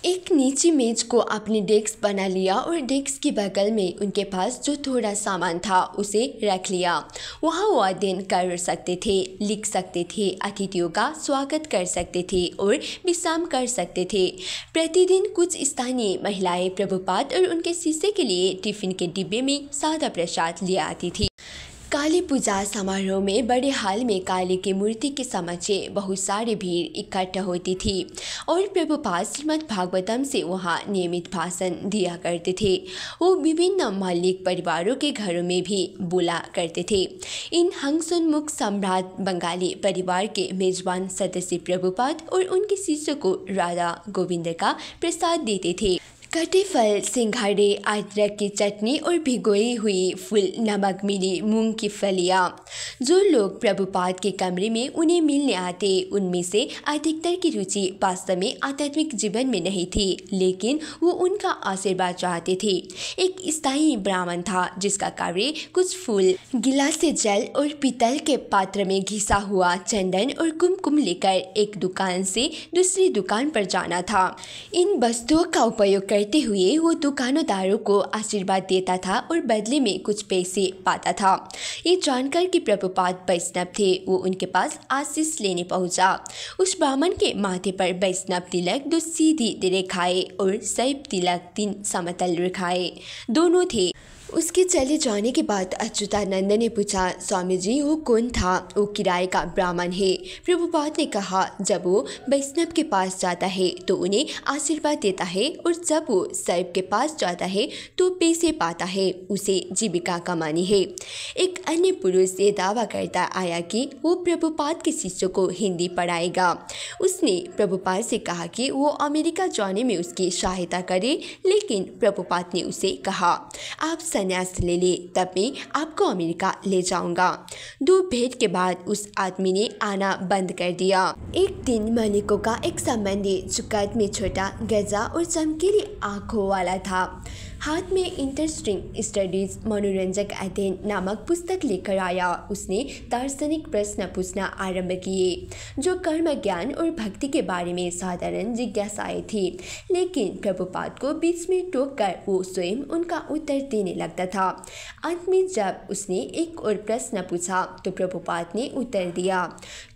एक नीची मेज को अपने डेस्क बना लिया और डेस्क के बगल में उनके पास जो थोड़ा सामान था उसे रख लिया। वहाँ वो अध्ययन कर सकते थे, लिख सकते थे, अतिथियों का स्वागत कर सकते थे और विश्राम कर सकते थे। प्रतिदिन कुछ स्थानीय महिलाएं प्रभुपाद और उनके शिष्य के लिए टिफिन के डिब्बे में सादा प्रसाद ले आती थी। काली पूजा समारोह में बड़े हाल में काली की मूर्ति के समक्ष बहुत सारी भीड़ इकट्ठा होती थी और प्रभुपाद श्रीमद् भागवतम से वहाँ नियमित भाषण दिया करते थे। वो विभिन्न मलिक परिवारों के घरों में भी बोला करते थे। इन हंसोन्मुख सम्राट बंगाली परिवार के मेजबान सदस्य प्रभुपाद और उनके शिष्यों को राधा गोविंद का प्रसाद देते थे। कटे फल, सिंघाड़े, अदरक की चटनी और भिगोई हुई फूल नमक मिली मूंग की फलियाँ। जो लोग प्रभुपाद के कमरे में उन्हें मिलने आते उनमें से अधिकतर की रुचि वास्तव में आध्यात्मिक जीवन में नहीं थी, लेकिन वो उनका आशीर्वाद चाहते थे। एक स्थायी ब्राह्मण था जिसका कार्य कुछ फूल, गिलास से जल और पीतल के पात्र में घिसा हुआ चंदन और कुमकुम लेकर एक दुकान से दूसरी दुकान पर जाना था। इन वस्तुओं का उपयोग करते हुए वो दुकानदारों को आशीर्वाद देता था और बदले में कुछ पैसे पाता था। ये जानकर कि प्रभुपाद वैष्णव थे, वो उनके पास आशीष लेने पहुंचा। उस ब्राह्मण के माथे पर वैष्णव तिलक 2 सीधी रेखाएं और शैव तिलक 3 समतल रेखाएं दोनों थे। उसके चले जाने के बाद अच्युतानंद ने पूछा, स्वामी जी वो कौन था? वो किराए का ब्राह्मण है। प्रभुपाद ने कहा, जब वो वैष्णव के पास जाता है तो उन्हें आशीर्वाद देता है और जब वो शैव के पास जाता है तो पैसे पाता है, उसे जीविका कमानी है। एक अन्य पुरुष ये दावा करता आया कि वो प्रभुपाद के शिष्यों को हिंदी पढ़ाएगा। उसने प्रभुपाद से कहा कि वो अमेरिका जाने में उसकी सहायता करे, लेकिन प्रभुपाद ने उसे कहा, आप संन्यास ले ले, तब मैं आपको अमेरिका ले जाऊंगा। 2 भेंट के बाद उस आदमी ने आना बंद कर दिया। एक दिन मलिकों का एक संबंधी जो कद में छोटा, गजा और चमकीली आंखों वाला था, हाथ में इंटरेस्टिंग स्टडीज मनोरंजक अध्ययन नामक पुस्तक लेकर आया। उसने दार्शनिक प्रश्न पूछना आरंभ किए जो कर्म, ज्ञान और भक्ति के बारे में साधारण जिज्ञासाएं थी, लेकिन प्रभुपाद को बीच में टोककर वो स्वयं उनका उत्तर देने लगता था। अंत में जब उसने एक और प्रश्न पूछा तो प्रभुपाद ने उत्तर दिया,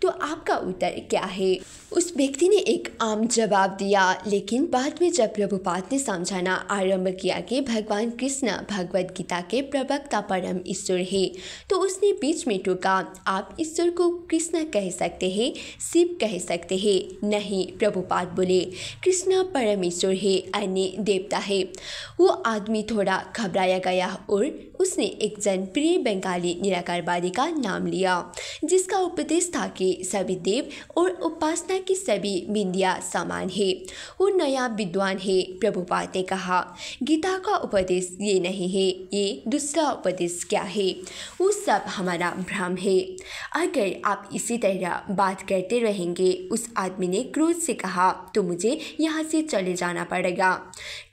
तो आपका उत्तर क्या है? उस व्यक्ति ने एक आम जवाब दिया, लेकिन बाद में जब प्रभुपाद ने समझाना आरंभ किया कि भगवान कृष्ण भगवद गीता के प्रवक्ता परम ईश्वर है, तो उसने बीच में टोका, आप ईश्वर को कृष्ण कह सकते हैं, शिव कह सकते हैं? नहीं, प्रभुपाद बोले, कृष्ण परम ईश्वर है, अन्य देवता है। वो आदमी थोड़ा घबराया गया और उसने एक जनप्रिय बंगाली निराकारवादी का नाम लिया जिसका उपदेश था कि सभी देव और उपासना की सभी बिंदियाँ समान है। वो नया विद्वान है। प्रभुपाद ने कहा, गीता का उपदेश ये नहीं है, ये दूसरा उपदेश क्या है? वो सब हमारा भ्रम है। अगर आप इसी तरह बात करते रहेंगे, उस आदमी ने क्रोध से कहा, तो मुझे यहाँ से चले जाना पड़ेगा।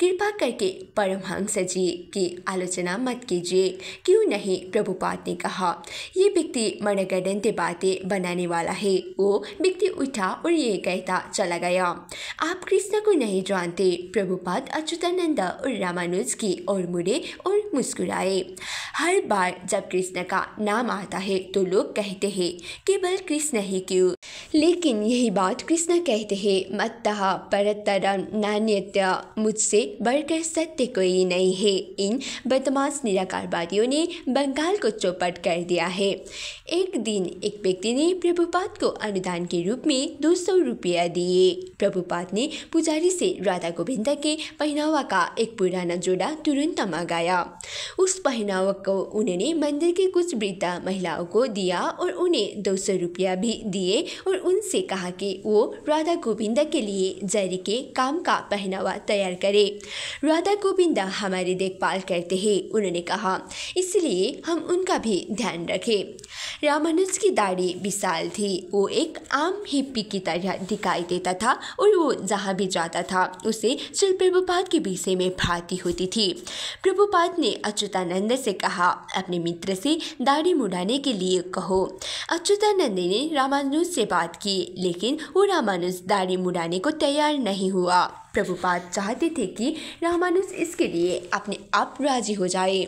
कृपा करके परमहंस जी की आलोचना मत कीजिए। कीजिए। क्यों नहीं, प्रभुपाद ने कहा। ये व्यक्ति मनगढ़ंत बातें बनाने वाला है। वो व्यक्ति उठा और ये कहता चला गया, आप कृष्ण को नहीं जानते। प्रभुपाद अच्युतानंद और रामानुज की ओर मुड़े और मुस्कुराए। हर बार जब कृष्ण का नाम आता है तो लोग कहते हैं केवल कृष्ण ही क्यों, लेकिन यही बात कृष्ण कहते हैं, मत्तः परतरम नान्यथा, मुझसे बढ़कर सत्य कोई नहीं है। इन बदमाश निराकारवादियों ने बंगाल को चौपट कर दिया है। एक दिन एक व्यक्ति ने प्रभुपाद को अनुदान के रूप में 200 रुपया दिए। प्रभुपाद ने पुजारी से राधा गोविंद के पहनावा का एक पुराना जोड़ा तुरंत मंगाया। उस पहनावा को उन्होंने मंदिर की कुछ वृद्ध महिलाओं को दिया और उन्हें 200 रुपया भी दिए और उनसे कहा कि वो राधा गोविंद के लिए जरी के काम का पहनावा तैयार करे। राधा गोविंद हमारी देखभाल करते हैं, उन्होंने कहा, इसलिए हम उनका भी ध्यान रखें। रामानुज की दाढ़ी विशाल थी। वो एक आम हिप्पी की तरह दिखाई देता था और वो जहाँ भी जाता था उसे श्री प्रभुपाद के विषय में भ्रांति होती थी। प्रभुपाद ने अच्युतानंद से कहा, अपने मित्र से दाढ़ी मुड़ाने के लिए कहो। अच्युतानंद ने रामानुज से बात की, लेकिन वो रामानुज दाढ़ी मुड़ाने को तैयार नहीं हुआ। प्रभुपाद चाहते थे कि रामानुज इसके लिए अपने आप राजी हो जाए,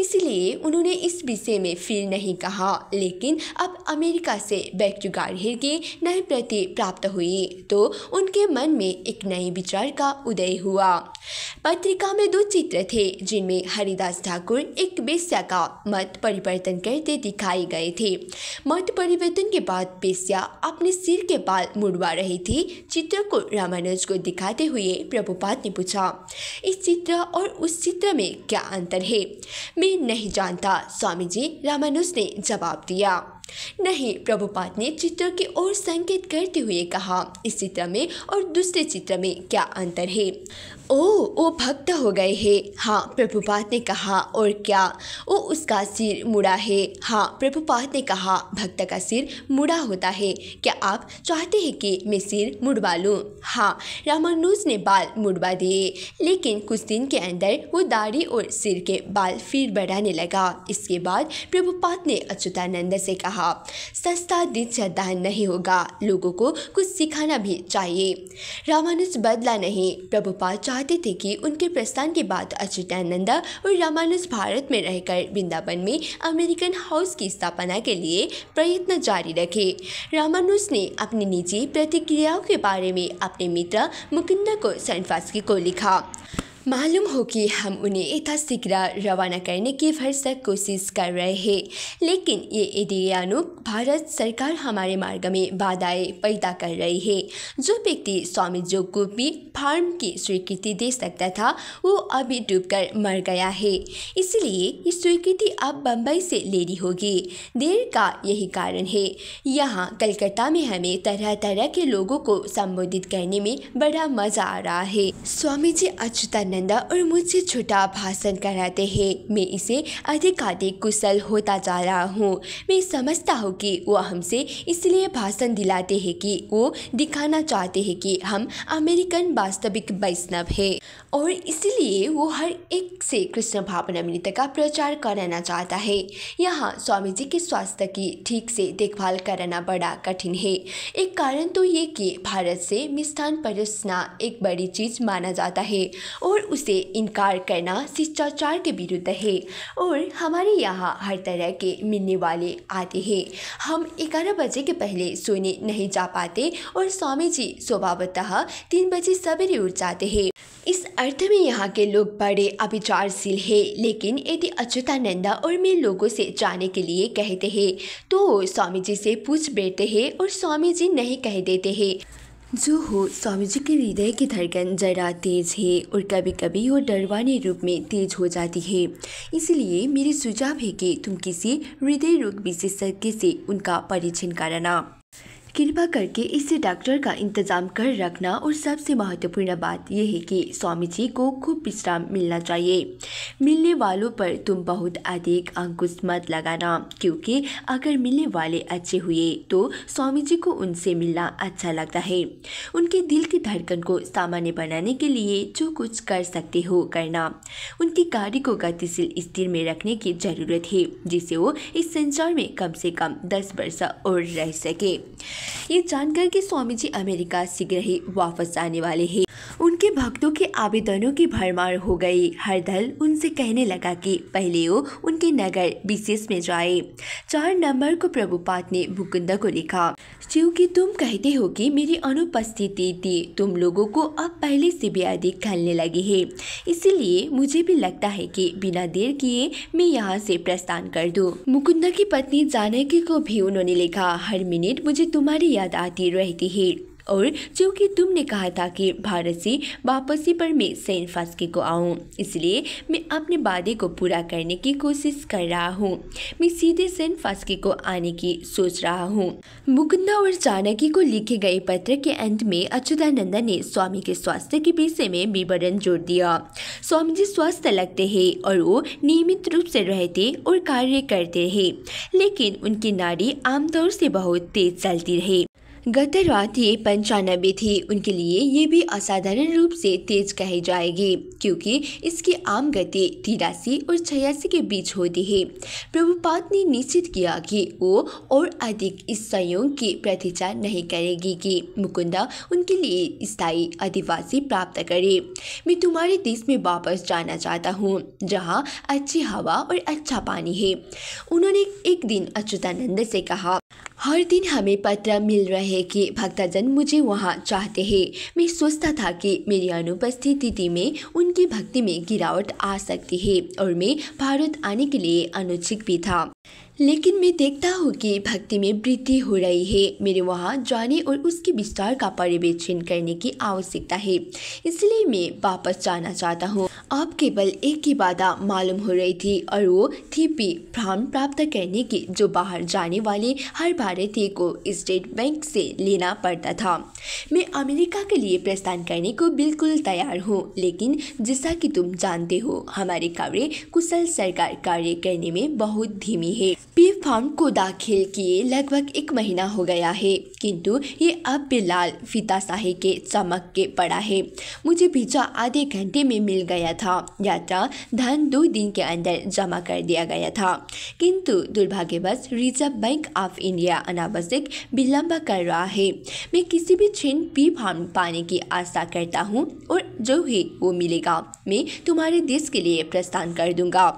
इसलिए उन्होंने इस विषय में फिर नहीं कहा। लेकिन अब अमेरिका से बैक्टुगार्हिर की नई प्रति प्राप्त हुई तो उनके मन में एक नए विचार का उदय हुआ। पत्रिका में 2 चित्र थे जिनमें हरिदास ठाकुर एक वेश्या का मत परिवर्तन करते दिखाए गए थे। मत परिवर्तन के बाद वेश्या अपने सिर के बाल मुड़वा रही थी। चित्र को रामानुज को दिखाते हुए प्रभुपाद ने पूछा, इस चित्र और उस चित्र में क्या अंतर है? मैं नहीं जानता, स्वामी जी, रामानुज ने जवाब दिया। नहीं, प्रभुपाद ने चित्र की ओर संकेत करते हुए कहा, इस चित्र में और दूसरे चित्र में क्या अंतर है? वो भक्त हो गए हैं। हाँ, प्रभुपाद ने कहा। और क्या? वो उसका सिर मुड़ा है। हाँ, प्रभुपाद ने कहा। भक्त का सिर मुड़ा होता है। क्या आप चाहते हैं कि मैं सिर मुड़वा लूँ? हाँ, रामानुज ने बाल मुड़वा दिए, लेकिन कुछ दिन के अंदर वो दाढ़ी और सिर के बाल फिर बढ़ाने लगा। इसके बाद प्रभुपाद ने अच्युतानंद से कहा, सस्ता दीक्षा दान नहीं होगा, लोगों को कुछ सिखाना भी चाहिए। रामानुज बदला नहीं। प्रभुपाद चाहते थे कि उनके प्रस्थान के बाद अच्युतानंद और रामानुज भारत में रहकर वृंदावन में अमेरिकन हाउस की स्थापना के लिए प्रयत्न जारी रखे। रामानुज ने अपनी निजी प्रतिक्रियाओं के बारे में अपने मित्र मुकुंद को सनफास्की को लिखा, मालूम हो कि हम उन्हें यथाशीघ्र रवाना करने की भरसक कोशिश कर रहे हैं, लेकिन ये एडियानुक भारत सरकार हमारे मार्ग में बाधाएं पैदा कर रही है। जो व्यक्ति स्वामी जोगुपी फार्म की स्वीकृति दे सकता था वो अभी डूबकर मर गया है, इसलिए ये स्वीकृति अब बम्बई से लेनी होगी। देर का यही कारण है। यहाँ कलकत्ता में हमें तरह तरह के लोगों को संबोधित करने में बड़ा मजा आ रहा है। स्वामी जी अच्युतानंद और मुझसे छोटा भाषण कराते हैं। मैं इसे अधिक कुशल होता जा रहा हूँ। मैं समझता हूँ कि वो हमसे इसलिए भाषण दिलाते हैं कि वो दिखाना चाहते हैं कि हम अमेरिकन वास्तविक वैष्णव हैं और इसलिए वो हर एक से कृष्ण भावनामृत का प्रचार कराना चाहता है। यहाँ स्वामी जी के स्वास्थ्य की ठीक से देखभाल कराना बड़ा कठिन है। एक कारण तो ये कि भारत से मिष्ठान परोसना एक बड़ी चीज़ माना जाता है और उसे इनकार करना शिष्टाचार के विरुद्ध है। और हमारे यहाँ हर तरह के मिलने वाले आते हैं। हम 11 बजे के पहले सोने नहीं जा पाते और स्वामी जी स्वभावतः 3 बजे सवेरे उठ जाते हैं। इस अर्थ में यहाँ के लोग बड़े अविचारशील हैं, लेकिन यदि अच्युतानंद और मैं लोगों से जाने के लिए कहते हैं तो स्वामी जी से पूछ बैठते हैं और स्वामी जी नहीं कह देते हैं। जो हो, स्वामी जी के हृदय की धड़कन जरा तेज है और कभी कभी वो डरवाने रूप में तेज हो जाती है। इसलिए मेरे सुझाव है कि तुम किसी हृदय रोग विशेषज्ञ से उनका परीक्षण कराना। कृपा करके इसे डॉक्टर का इंतजाम कर रखना और सबसे महत्वपूर्ण बात यह है कि स्वामी जी को खूब विश्राम मिलना चाहिए। मिलने वालों पर तुम बहुत अधिक अंकुश मत लगाना, क्योंकि अगर मिलने वाले अच्छे हुए तो स्वामी जी को उनसे मिलना अच्छा लगता है। उनके दिल की धड़कन को सामान्य बनाने के लिए जो कुछ कर सकते हो करना। उनकी गाड़ी को गतिशील स्थिर में रखने की जरूरत है, जिससे वो इस संसार में कम से कम 10 वर्ष और रह सके। ये जानकर कि स्वामी जी अमेरिका शीघ्र ही वापस आने वाले हैं, उनके भक्तों के आवेदनों की भरमार हो गई। हर दल उनसे कहने लगा कि पहले वो उनके नगर विशेष में जाए। 4 नंबर को प्रभुपाद ने मुकुंद को लिखा, क्योंकि तुम कहते हो कि मेरी अनुपस्थिति थी तुम लोगों को अब पहले से भी अधिक खलने लगी है, इसीलिए मुझे भी लगता है कि बिना देर किए मैं यहाँ से प्रस्थान कर दूं। मुकुंद की पत्नी जानकी को भी उन्होंने लिखा, हर मिनट मुझे तुम्हारी याद आती रहती है, और क्योंकि तुमने कहा था कि भारत से वापसी पर मैं सैन फ्रांसिस्को को आऊँ, इसलिए मैं अपने वादे को पूरा करने की कोशिश कर रहा हूँ। मैं सीधे सैन फ्रांसिस्को को आने की सोच रहा हूँ। मुकुंद और जानकी को लिखे गए पत्र के अंत में अच्युतानंद ने स्वामी के स्वास्थ्य के विषय में विवरण जोड़ दिया। स्वामी जी स्वस्थ लगते हैं और वो नियमित रूप से रहते और कार्य करते रहे, लेकिन उनकी नाड़ी आमतौर से बहुत तेज चलती रही। गत रात ये 95 थी। उनके लिए ये भी असाधारण रूप से तेज कही जाएगी, क्योंकि इसकी आम गति 83 और 86 के बीच होती है। प्रभुपाद ने निश्चित किया कि वो और अधिक इस संयोग की प्रतीक्षा नहीं करेगी कि मुकुंदा उनके लिए स्थायी अधिवासी प्राप्त करे। मैं तुम्हारे देश में वापस जाना चाहता हूँ, जहाँ अच्छी हवा और अच्छा पानी है। उन्होंने एक दिन अच्युतानंद से कहा, हर दिन हमें पत्र मिल रहे कि भक्तजन मुझे वहाँ चाहते हैं। मैं सोचता था कि मेरी अनुपस्थिति में उनकी भक्ति में गिरावट आ सकती है और मैं भारत आने के लिए अनुत्सुक भी था, लेकिन मैं देखता हूँ कि भक्ति में वृद्धि हो रही है। मेरे वहाँ जाने और उसके विस्तार का पर्यवेक्षण करने की आवश्यकता है, इसलिए मैं वापस जाना चाहता हूँ। अब केवल एक की बाधा मालूम हो रही थी, और वो थी भ्रम प्राप्त करने की, जो बाहर जाने वाले हर भारतीय को स्टेट बैंक से लेना पड़ता था। मैं अमेरिका के लिए प्रस्थान करने को बिल्कुल तैयार हूँ, लेकिन जैसा कि तुम जानते हो हमारे कार्य कुशल सरकार कार्य करने में बहुत धीमी है। पी फॉर्म को दाखिल किए लगभग 1 महीना हो गया है, किंतु ये अब भी लाल फीता शाही के चमक के पड़ा है। मुझे वीजा आधे घंटे में मिल गया था। यात्रा धन 2 दिन के अंदर जमा कर दिया गया था, किंतु दुर्भाग्यवश रिजर्व बैंक ऑफ इंडिया अनावश्यक विलंब कर रहा है। मैं किसी भी क्षण पी फॉर्म पाने की आशा करता हूँ, और जो है वो मिलेगा मैं तुम्हारे देश के लिए प्रस्थान कर दूंगा,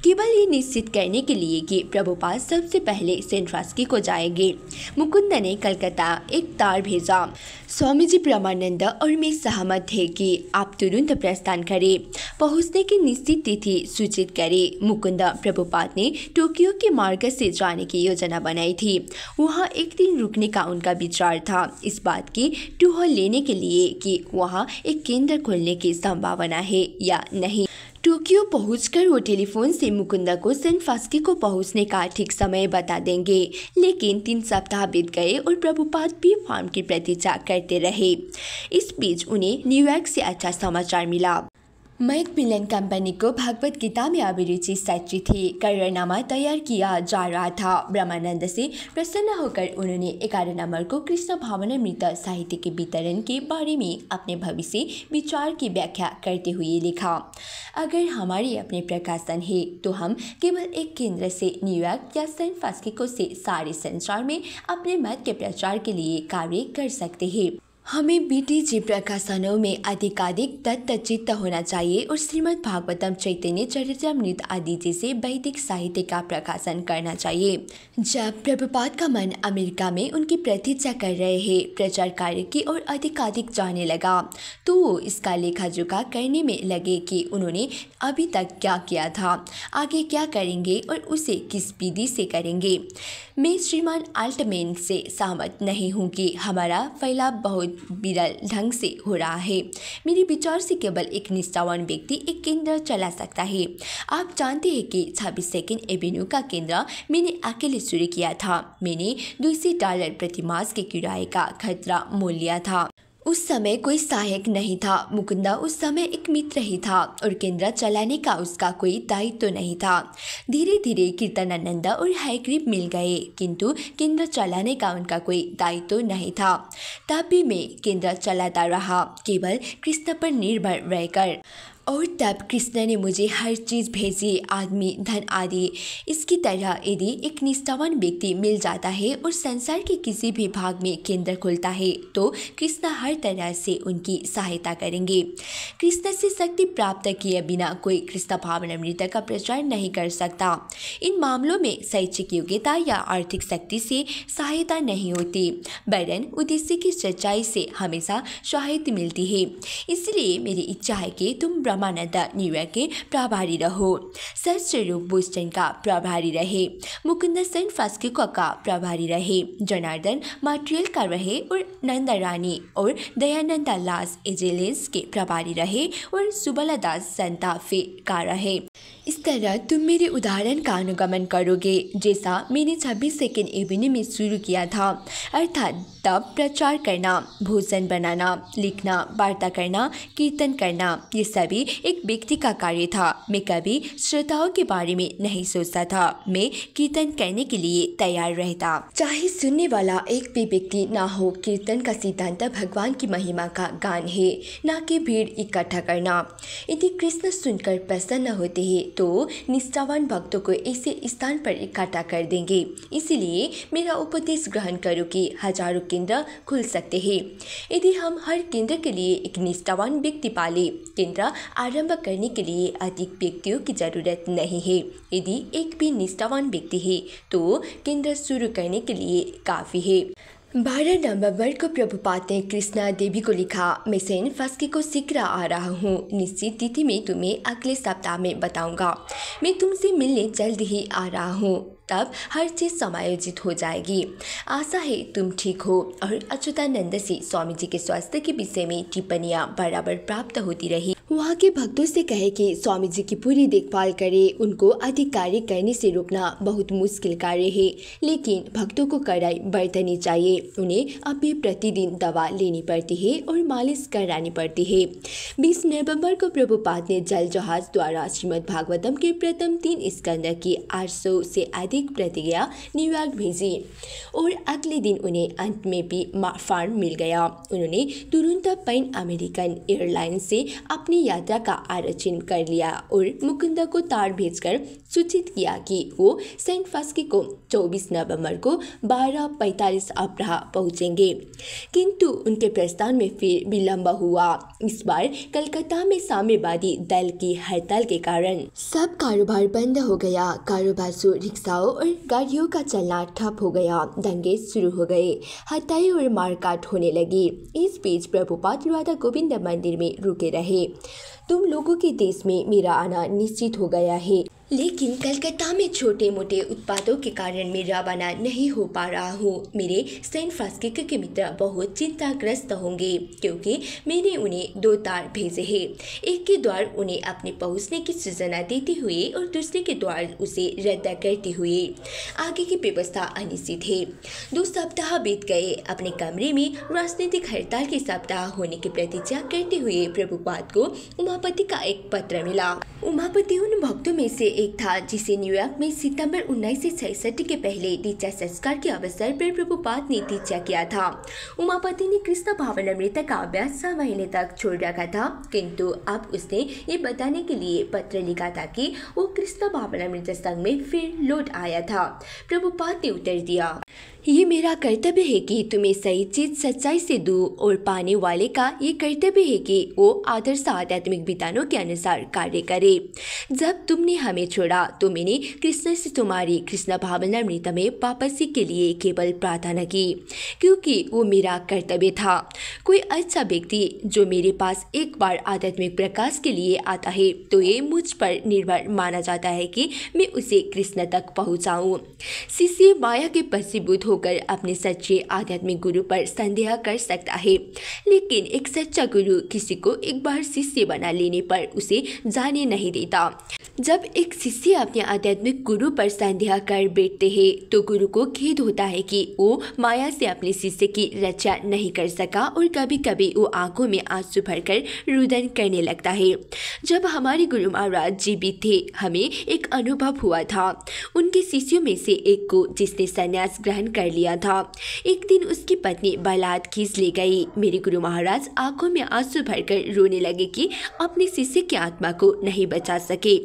केवल ये निश्चित करने के लिए कि प्रभुपाद सबसे पहले सैन फ्रांसिस्को को जाएंगे। मुकुंद ने कलकत्ता एक तार भेजा। स्वामी जी परमानंद और मैं सहमत थे कि आप तुरंत प्रस्थान करें। पहुंचने की निश्चित तिथि सूचित करें। मुकुंद प्रभुपाद ने टोक्यो के मार्ग से जाने की योजना बनाई थी। वहां एक दिन रुकने का उनका विचार था, इस बात की टूह लेने के लिए कि वहां एक केंद्र खोलने की संभावना है या नहीं। टोक्यो पहुंचकर वो टेलीफोन से मुकुंद को सैन फ्रांसिस्को पहुंचने का ठीक समय बता देंगे, लेकिन 3 सप्ताह बीत गए और प्रभुपाद पी फॉर्म की प्रतीक्षा करते रहे। इस बीच उन्हें न्यूयॉर्क से अच्छा समाचार मिला। मैकमिलन कंपनी को भगवत गीता में अभिरुचि सच्ची थी। करनामा तैयार किया जा रहा था। ब्रह्मानंद से प्रसन्न होकर उन्होंने 11 नंबर को कृष्ण भावनामृत साहित्य के वितरण के बारे में अपने भविष्य विचार की व्याख्या करते हुए लिखा, अगर हमारे अपने प्रकाशन है तो हम केवल एक केंद्र से न्यूयॉर्क या सैन फ्रांसिस्को से सारे संसार में अपने मत के प्रचार के लिए कार्य कर सकते हैं। हमें बीटीजी प्रकाशनों में अधिकाधिक तत्चित्त होना चाहिए और श्रीमद् भागवतम, चैतन्य चरितमृत आदि जैसे वैदिक साहित्य का प्रकाशन करना चाहिए। जब प्रभुपाद का मन अमेरिका में उनकी प्रतीक्षा कर रहे हैं प्रचार कार्य की ओर अधिकाधिक जाने लगा, तो वो इसका लेखा जोखा करने में लगे कि उन्होंने अभी तक क्या किया था, आगे क्या करेंगे और उसे किस विधि से करेंगे। मैं श्रीमान आल्टमैन से सहमत नहीं हूँ कि हमारा फैलाव बहुत विरल ढंग से हो रहा है। मेरे विचार से केवल एक निष्ठावान व्यक्ति एक केंद्र चला सकता है। आप जानते हैं कि 26 सेकेंड एवेन्यू का केंद्र मैंने अकेले शुरू किया था। मैंने $200 प्रति मास के किराए का खतरा मोल लिया था। उस समय कोई सहायक नहीं था। मुकुंदा उस समय एक मित्र ही था और केंद्र चलाने का उसका कोई दायित्व तो नहीं था। धीरे धीरे कीर्तनानंद और हैग्रीव मिल गए, किंतु केंद्र चलाने का उनका कोई दायित्व तो नहीं था। तब भी मैं केंद्र चलाता रहा, केवल कृष्ण पर निर्भर रहकर। और तब कृष्ण ने मुझे हर चीज़ भेजी, आदमी, धन आदि। इसकी तरह यदि एक निष्ठावान व्यक्ति मिल जाता है और संसार के किसी भी भाग में केंद्र खुलता है तो कृष्ण हर तरह से उनकी सहायता करेंगे। कृष्ण से शक्ति प्राप्त किए बिना कोई कृष्ण भावनामृत का प्रचार नहीं कर सकता। इन मामलों में शैक्षिक योग्यता या आर्थिक शक्ति से सहायता नहीं होती, वरन उद्देश्य की सच्चाई से हमेशा सहायता मिलती है। इसलिए मेरी इच्छा है कि तुम ब्रह्मानंद न्यूयॉर्क के प्रभारी रहो, सर स्वरूप बोस्टन का प्रभारी रहे, मुकुंद सैन फ्रांसिस्को का प्रभारी रहे, जनार्दन मॉन्ट्रियल का रहे और नंदा रानी और दयानंदा लॉस एंजेलिस के प्रभारी रहे और सुबला दास सांता फे का रहे। इस तरह तुम मेरे उदाहरण का अनुगमन करोगे, जैसा मैंने 26 सेकेंड एवेन्यू में शुरू किया था। अर्थात तब प्रचार करना, भोजन बनाना, लिखना, वार्ता करना, कीर्तन करना, ये सभी एक व्यक्ति का कार्य था। मैं कभी श्रोताओं के बारे में नहीं सोचता था। मैं कीर्तन करने के लिए तैयार रहता, चाहे सुनने वाला एक भी व्यक्ति ना हो। कीर्तन का सिद्धांत भगवान की महिमा का गान है, न कि भीड़ इकट्ठा करना। यदि कृष्ण सुनकर प्रसन्न होते हैं तो निष्ठावान भक्तों को ऐसे स्थान पर इकट्ठा कर देंगे। इसलिए मेरा उपदेश ग्रहण करो कि हजारों केंद्र खुल सकते हैं यदि हम हर केंद्र के लिए एक निष्ठावान व्यक्ति पाले। केंद्र आरंभ करने के लिए अधिक व्यक्तियों की जरूरत नहीं है। यदि एक भी निष्ठावान व्यक्ति है तो केंद्र शुरू करने के लिए काफ़ी है। 12 नवंबर को प्रभुपाद ने कृष्णा देवी को लिखा, मैं सैन फ्रांसिस्को शीघ्र आ रहा हूँ। निश्चित तिथि में तुम्हें अगले सप्ताह में बताऊंगा। मैं तुमसे मिलने जल्द ही आ रहा हूँ, तब हर चीज़ समायोजित हो जाएगी। आशा है तुम ठीक हो। और अच्युतानंद से स्वामी जी के स्वास्थ्य के विषय में टिप्पणियाँ बराबर प्राप्त होती रही। वहाँ के भक्तों से कहे कि स्वामी जी की पूरी देखभाल करें। उनको अधिक कार्य करने से रोकना बहुत मुश्किल कार्य है, लेकिन भक्तों को कड़ाई बरतनी चाहिए। उन्हें अब भी प्रतिदिन दवा लेनी पड़ती है और मालिश करानी पड़ती है। 20 नवंबर को प्रभुपाद ने जल जहाज द्वारा श्रीमद् भागवतम के प्रथम 3 स्कंद की 800 से अधिक प्रतिज्ञा न्यूयॉर्क भेजी और अगले दिन उन्हें अंत में भी फार्म मिल गया। उन्होंने तुरंत पैन अमेरिकन एयरलाइंस से अपनी यात्रा का आरक्षण कर लिया और मुकुंदा को तार भेजकर सूचित किया कि वो सैन फ्रांसिस्को 24 नवंबर को 12:45 अपराह पहुंचेंगे। किंतु उनके प्रस्थान में फिर विलंब हुआ। इस बार कलकत्ता में साम्यवादी दल की हड़ताल के कारण सब कारोबार बंद हो गया। कारोबार से रिक्शाओं और गाड़ियों का चलना ठप हो गया। दंगे शुरू हो गए, हत्याएं और मारकाट होने लगी। इस बीच प्रभुपाद राधा गोविंद मंदिर में रुके रहे। तुम लोगों के देश में मेरा आना निश्चित हो गया है, लेकिन कलकत्ता में छोटे मोटे उत्पादों के कारण मैं रवाना नहीं हो पा रहा हूँ। मेरे सैन फ्रांसिस्को के मित्र बहुत चिंताग्रस्त होंगे, क्योंकि मैंने उन्हें 2 तार भेजे हैं। एक के द्वार उन्हें अपने पहुँचने की सूचना देते हुए और दूसरे के द्वार उसे रद्द करते हुए। आगे की व्यवस्था अनिश्चित है। 2 सप्ताह बीत गए। अपने कमरे में राजनीतिक हड़ताल के सप्ताह होने की प्रतीक्षा करते हुए प्रभुपाद को उमापति का एक पत्र मिला। उमापति उन भक्तों में से एक था जिसे न्यूयॉर्क में सितंबर 1966 के पहले दीक्षा संस्कार के अवसर पर प्रभुपाद ने दीक्षा किया था। उमापति ने कृष्ण भावनामृत का अभ्यास 6 महीने तक छोड़ रखा था, किंतु अब उसने ये बताने के लिए पत्र लिखा था कि वो कृष्ण भावनामृत संघ में फिर लौट आया था। प्रभुपाद ने उत्तर दिया, ये मेरा कर्तव्य है कि तुम्हें सही चीज सच्चाई से दूं और पाने वाले का ये कर्तव्य है कि वो आदर्श आध्यात्मिक विधानों के अनुसार कार्य करे। जब तुमने हमें छोड़ा तो मैंने कृष्ण से तुम्हारी कृष्ण भावनामृत में वापसी के लिए केवल प्रार्थना की, क्योंकि वो मेरा कर्तव्य था। कोई अच्छा व्यक्ति जो मेरे पास एक बार आध्यात्मिक प्रकाश के लिए आता है तो ये मुझ पर निर्भर माना जाता है कि मैं उसे कृष्ण तक पहुँचाऊँ। शिष्य माया के वशीभूत होकर अपने सच्चे आध्यात्मिक गुरु पर संदेह कर सकता है, लेकिन एक सच्चा गुरु किसी को एक बार शिष्य बना लेने पर उसे जाने नहीं देता। जब एक शिष्य अपने आध्यात्मिक गुरु पर संदेह कर बैठते हैं तो गुरु को खेद होता है कि वो माया से अपने शिष्य की रक्षा नहीं कर सका और कभी कभी वो आंखों में आंसू भरकर रुदन करने लगता है। जब हमारे गुरु महाराज जीवित थे हमें एक अनुभव हुआ था। उनके शिष्यों में से एक को जिसने संन्यास ग्रहण कर लिया था, एक दिन उसकी पत्नी बलात् खींच ले गई। मेरे गुरु महाराज आंखों में आंसू भरकर रोने लगे कि अपने शिष्य की आत्मा को नहीं बचा सके।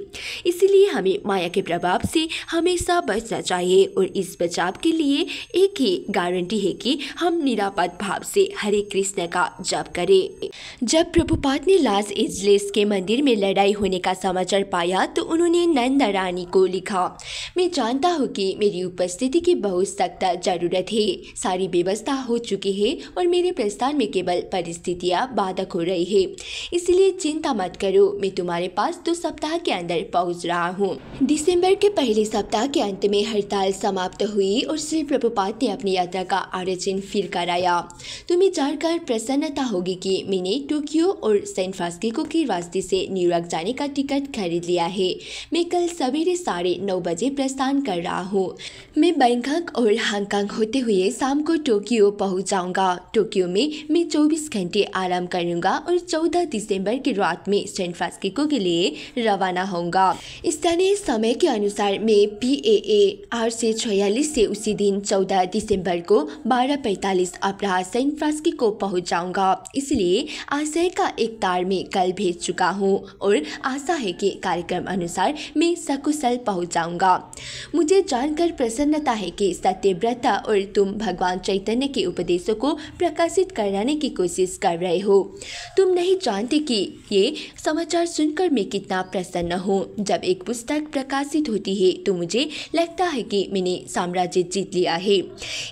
इसलिए हमें माया के प्रभाव से हमेशा बचना चाहिए और इस बचाव के लिए एक ही गारंटी है कि हम निरापद भाव से हरे कृष्ण का जप करें। जब प्रभुपाद ने लॉस एंजलिस के मंदिर में लड़ाई होने का समाचार पाया तो उन्होंने नंदा रानी को लिखा, मैं जानता हूँ कि मेरी उपस्थिति की बहुत सख्त जरूरत है। सारी व्यवस्था हो चुकी है और मेरे प्रस्थान में केवल परिस्थितियाँ बाधक हो रही है, इसलिए चिंता मत करो। मैं तुम्हारे पास 2 सप्ताह के अंदर पहुंच रहा हूँ। दिसंबर के पहले सप्ताह के अंत में हड़ताल समाप्त हुई और श्री प्रभुपाद ने अपनी यात्रा का आयोजन फिर कराया। तुम्हें जानकर प्रसन्नता होगी कि मैंने टोक्यो और सैन फ्रांसिस्को के रास्ते से न्यूयॉर्क जाने का टिकट खरीद लिया है। मैं कल सवेरे 9:30 बजे प्रस्थान कर रहा हूँ। मैं बैंकॉक और हांगकांग होते हुए शाम को टोक्यो पहुँच जाऊँगा। टोक्यो में मैं 24 घंटे आराम करूँगा और 14 दिसंबर की रात में सैन फ्रांसिस्को के लिए रवाना होऊंगा। स्थानीय समय के अनुसार मैं PAA 846 से उसी दिन 14 दिसंबर को 12:45 अपराह सैन फ्रांसिस्को पहुंच जाऊंगा। इसलिए आशय का एक तार में कल भेज चुका हूं और आशा है कि कार्यक्रम अनुसार मैं सकुशल पहुंच जाऊंगा। मुझे जानकर प्रसन्नता है कि सत्यव्रत और तुम भगवान चैतन्य के उपदेशों को प्रकाशित कराने की कोशिश कर रहे हो। तुम नहीं जानते कि ये समाचार सुनकर मैं कितना प्रसन्न हूँ। जब एक पुस्तक प्रकाशित होती है तो मुझे लगता है कि मैंने साम्राज्य जीत लिया है।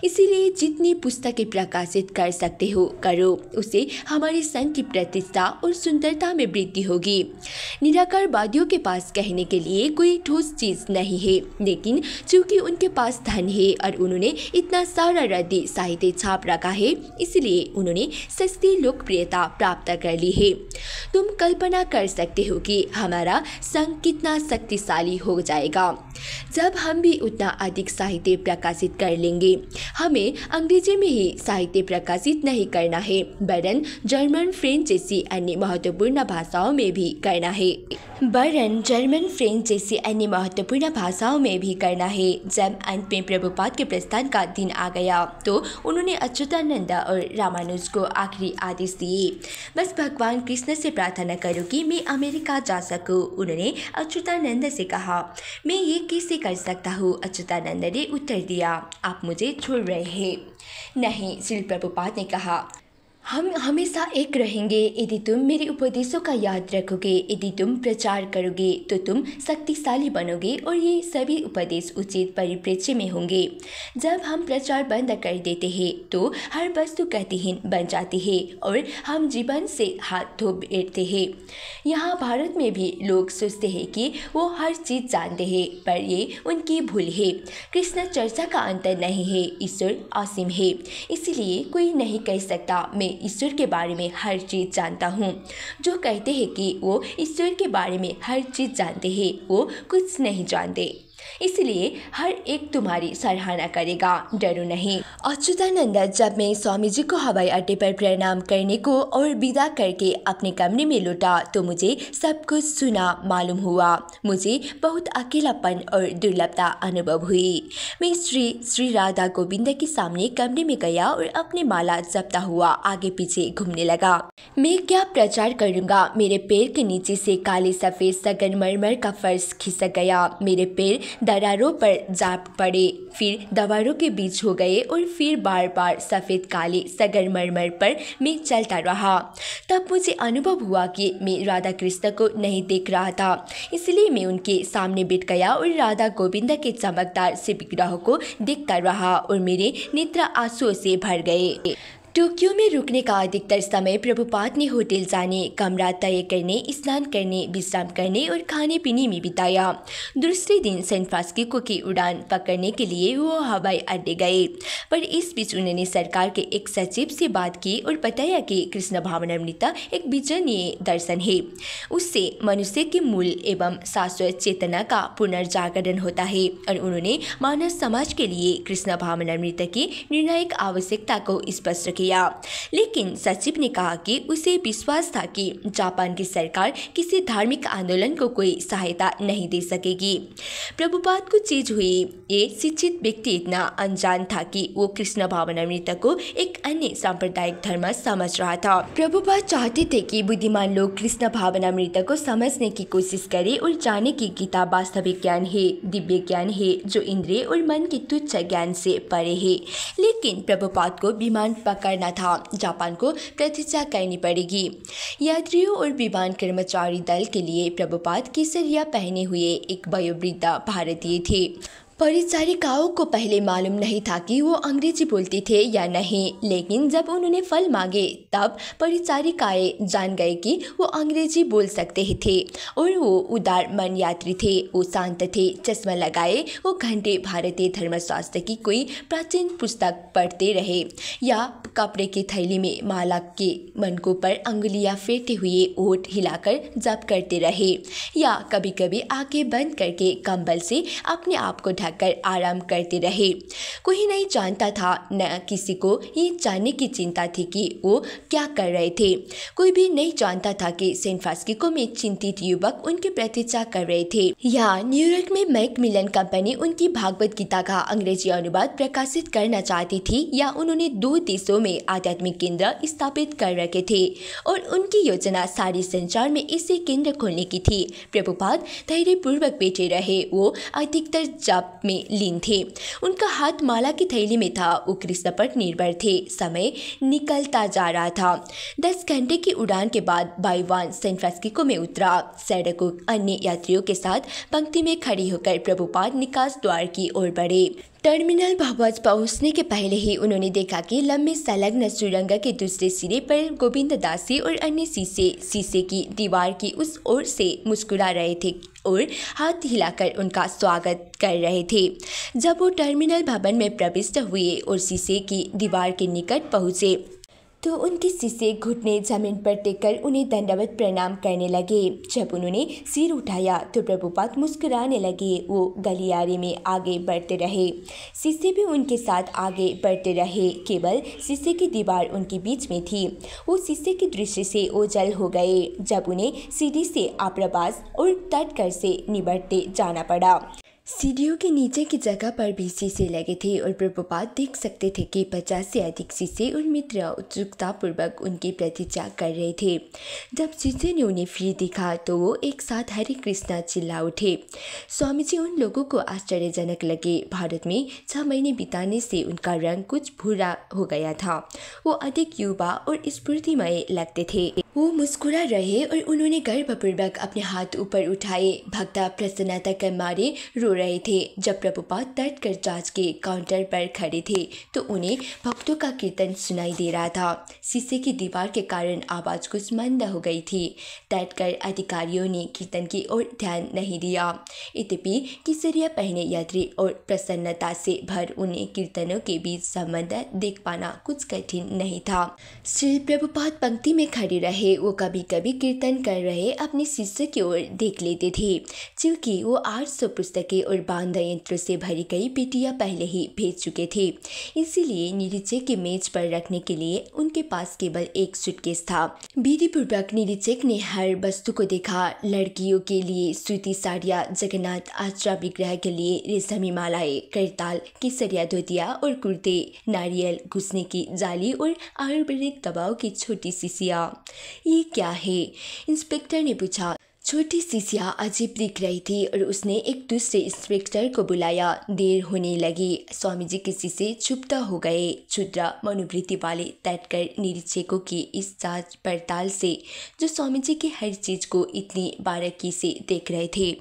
इसीलिए जितनी पुस्तकें प्रकाशित कर सकते हो करो, उससे हमारे संघ की प्रतिष्ठा और सुंदरता में वृद्धि होगी। निराकारवादियों के पास कहने के लिए कोई ठोस चीज नहीं है, लेकिन चूंकि उनके पास धन है और उन्होंने इतना सारा रद्दी साहित्य छाप रखा है, इसलिए उन्होंने सस्ती लोकप्रियता प्राप्त कर ली है। तुम कल्पना कर सकते हो कि हमारा संघ कितना शक्तिशाली हो जाएगा जब हम भी उतना अधिक साहित्य प्रकाशित कर लेंगे। हमें अंग्रेजी में ही साहित्य प्रकाशित नहीं करना है, वरन जर्मन, फ्रेंच जैसी अन्य महत्वपूर्ण भाषाओं में भी करना है। जब अंत में प्रभुपाद के प्रस्थान का दिन आ गया तो उन्होंने अच्युतानंद और रामानुज को आखिरी आदेश दिए, बस भगवान कृष्ण से प्रार्थना करो कि मैं अमेरिका जा सकूं। उन्होंने अच्युतानंद से कहा, मैं ये कैसे कर सकता हूँ? अच्युतानंद ने उत्तर दिया, आप मुझे छोड़ रहे हैं। नहीं, श्री प्रभुपाद ने कहा, हम हमेशा एक रहेंगे यदि तुम मेरे उपदेशों का याद रखोगे। यदि तुम प्रचार करोगे तो तुम शक्तिशाली बनोगे और ये सभी उपदेश उचित परिप्रेक्ष्य में होंगे। जब हम प्रचार बंद कर देते हैं तो हर वस्तु गतिहीन बन जाती है और हम जीवन से हाथ धो बैठते हैं। यहाँ भारत में भी लोग सोचते हैं कि वो हर चीज़ जानते हैं, पर ये उनकी भूल है। कृष्ण चर्चा का अंत नहीं है, ईश्वर असीम है, इसलिए कोई नहीं कह सकता मैं ईश्वर के बारे में हर चीज़ जानता हूँ। जो कहते हैं कि वो ईश्वर के बारे में हर चीज़ जानते हैं, वो कुछ नहीं जानते। इसलिए हर एक तुम्हारी सराहना करेगा, डरो नहीं। अच्युतानंद, जब मैं स्वामी जी को हवाई अड्डे पर प्रणाम करने को और विदा करके अपने कमरे में लौटा तो मुझे सब कुछ सुना मालूम हुआ। मुझे बहुत अकेलापन और दुर्लभता अनुभव हुई। मैं श्री राधा गोविंद के सामने कमरे में गया और अपनी माला जपता हुआ आगे पीछे घूमने लगा। मैं क्या प्रचार करूँगा? मेरे पैर के नीचे से काले सफ़ेद संगमरमर का फर्श खिसक गया। मेरे पैर दरारों पर जा पड़े, फिर दीवारों के बीच हो गए और फिर बार बार सफ़ेद काले संगमरमर पर मैं चलता रहा। तब मुझे अनुभव हुआ कि मैं राधा कृष्ण को नहीं देख रहा था, इसलिए मैं उनके सामने बैठ गया और राधा गोविंद के चमकदार से विग्रह को देखता रहा और मेरे नेत्र आंसुओं से भर गए। टोक्यो में रुकने का अधिकतर समय प्रभुपाद ने होटल जाने, कमरा तय करने, स्नान करने, विश्राम करने और खाने पीने में बिताया। दूसरे दिन सैन फ्रांसिस्को की उड़ान पकड़ने के लिए वो हवाई अड्डे गए, पर इस बीच उन्होंने सरकार के एक सचिव से बात की और बताया कि कृष्ण भावनामृत एक विजनीय दर्शन है। उससे मनुष्य के मूल एवं शाश्वत चेतना का पुनर्जागरण होता है और उन्होंने मानव समाज के लिए कृष्ण भावनामृत की निर्णायक आवश्यकता को स्पष्ट किया। लेकिन सचिव ने कहा कि उसे विश्वास था कि जापान की सरकार किसी धार्मिक आंदोलन को कोई सहायता नहीं दे सकेगी। प्रभुपाद को चीज हुई, ये शिक्षित व्यक्ति इतना अनजान था कि वो कृष्ण भावनामृत को एक अन्य सांप्रदायिक धर्म समझ रहा था। प्रभुपाद चाहते थे कि बुद्धिमान लोग कृष्ण भावनामृत को समझने की कोशिश करें और जाने की गीता वास्तविक ज्ञान है, दिव्य ज्ञान है जो इंद्रिय और मन के तुच्छ ज्ञान से परे है। लेकिन प्रभुपाद को विमान पकड़ना था, जापान को प्रतीक्षा करनी पड़ेगी। यात्रियों और विमान कर्मचारी दल के लिए प्रभुपाद केसरिया पहने हुए एक वयोवृद्ध भारतीय थे। परिचारिकाओं को पहले मालूम नहीं था कि वो अंग्रेजी बोलते थे या नहीं, लेकिन जब उन्होंने फल मांगे तब परिचारिकाएं जान गए कि वो अंग्रेजी बोल सकते थे और वो उदार मन यात्री थे। वो शांत थे, चश्मा लगाए वो घंटे भारतीय धर्मशास्त्र की कोई प्राचीन पुस्तक पढ़ते रहे या कपड़े की थैली में माला के मनकों पर अंगुलियां फेरते हुए ओठ हिलाकर जप करते रहे या कभी कभी आंखें बंद करके कंबल से अपने आप को कर आराम करते रहे। कोई नहीं जानता था, न किसी को ये जानने की चिंता थी कि वो क्या कर रहे थे। कोई भी नहीं जानता था कि सैन फ्रांसिस्को में चिंतित युवक उनकी प्रतीक्षा कर रहे थे या न्यूयॉर्क में मैकमिलन कंपनी उनकी भागवत गीता का अंग्रेजी अनुवाद प्रकाशित करना चाहती थी या उन्होंने 2 देशों में आध्यात्मिक केंद्र स्थापित कर रखे थे और उनकी योजना सारे संसार में इसे केंद्र खोलने की थी। प्रभुपाद धैर्यपूर्वक बैठे रहे, वो अधिकतर जप में लीन थे। उनका हाथ माला की थैली में था, वो कृष्ण पर निर्भर थे। समय निकलता जा रहा था। 10 घंटे की उड़ान के बाद वायुयान सैन फ्रांसिस्को में उतरा। सैकड़ों अन्य यात्रियों के साथ पंक्ति में खड़ी होकर प्रभुपाद निकास द्वार की ओर बढ़े। टर्मिनल भवन पहुंचने के पहले ही उन्होंने देखा कि लंबे संलग्न सुरंग के दूसरे सिरे पर गोविंद दासी और अन्य शीशे की दीवार की उस ओर से मुस्कुरा रहे थे और हाथ हिलाकर उनका स्वागत कर रहे थे। जब वो टर्मिनल भवन में प्रविष्ट हुए और शीशे की दीवार के निकट पहुंचे तो उनके शिष्य घुटने जमीन पर टेककर उन्हें दंडवत प्रणाम करने लगे। जब उन्होंने सिर उठाया तो प्रभुपाद मुस्कुराने लगे। वो गलियारे में आगे बढ़ते रहे, शिष्य भी उनके साथ आगे बढ़ते रहे। केवल शीशे की दीवार उनके बीच में थी। वो शीशे की दृष्टि से ओझल हो गए जब उन्हें सीढ़ी से आप्रवास और तटकर से निबटते जाना पड़ा। सीढ़ियों के नीचे की जगह पर भी शीशे लगे थे और प्रभुपाद देख सकते थे कि 50 से अधिक शीशे और मित्र उत्सुकतापूर्वक उनकी प्रतीक्षा कर रहे थे। जब शिष्य ने उन्हें फिर देखा तो वो एक साथ हरे कृष्णा चिल्ला उठे। स्वामी जी उन लोगों को आश्चर्यजनक लगे। भारत में 6 महीने बिताने से उनका रंग कुछ भूरा हो गया था। वो अधिक युवा और स्फूर्तिमय लगते थे। वो मुस्कुरा रहे और उन्होंने गर्वपूर्वक अपने हाथ ऊपर उठाए। भक्ता प्रसन्नता के मारे रो रहे थे। जब प्रभुपाद तटकर जांच के काउंटर पर खड़े थे तो उन्हें भक्तों का कीर्तन सुनाई दे रहा था। शीशे की दीवार के कारण आवाज कुछ मंद हो गई थी। तटकर अधिकारियों ने कीर्तन की ओर ध्यान नहीं दिया। यद्यपि केसरिया पहने यात्री और प्रसन्नता से भर उन्हें कीर्तनों के बीच संबंध देख पाना कुछ कठिन नहीं था। श्री प्रभुपाद पंक्ति में खड़े रहे। वो कभी कभी कीर्तन कर रहे अपने शिष्य की ओर देख लेते थे, क्योंकि वो 800 पुस्तकें और वाद्य यंत्रों से भरी कई पेटियां पहले ही भेज चुके थे। इसीलिए निरीक्षक के मेज पर रखने के लिए उनके पास केवल एक सूटकेस था। विधिपूर्वक निरीक्षक ने हर वस्तु को देखा। लड़कियों के लिए सूती साड़ियाँ, जगन्नाथ आश्रा विग्रह के लिए रेशमी मालाएं, करताल, केसरिया धोतिया और कुर्ते, नारियल घुसने की जाली और आयुर्वेदिक दवाओं की छोटी शीशियाँ। ये क्या है? इंस्पेक्टर ने पूछा। छोटी शिष्या अजीब दिख रही थी और उसने एक दूसरे इंस्पेक्टर को बुलाया। देर होने लगी। स्वामी जी किसी से चुपता हो गए। क्षुद्र मनोवृत्ति वाले तटकर निरीक्षकों की इस जांच पड़ताल से जो स्वामी जी की हर चीज को इतनी बारीकी से देख रहे थे,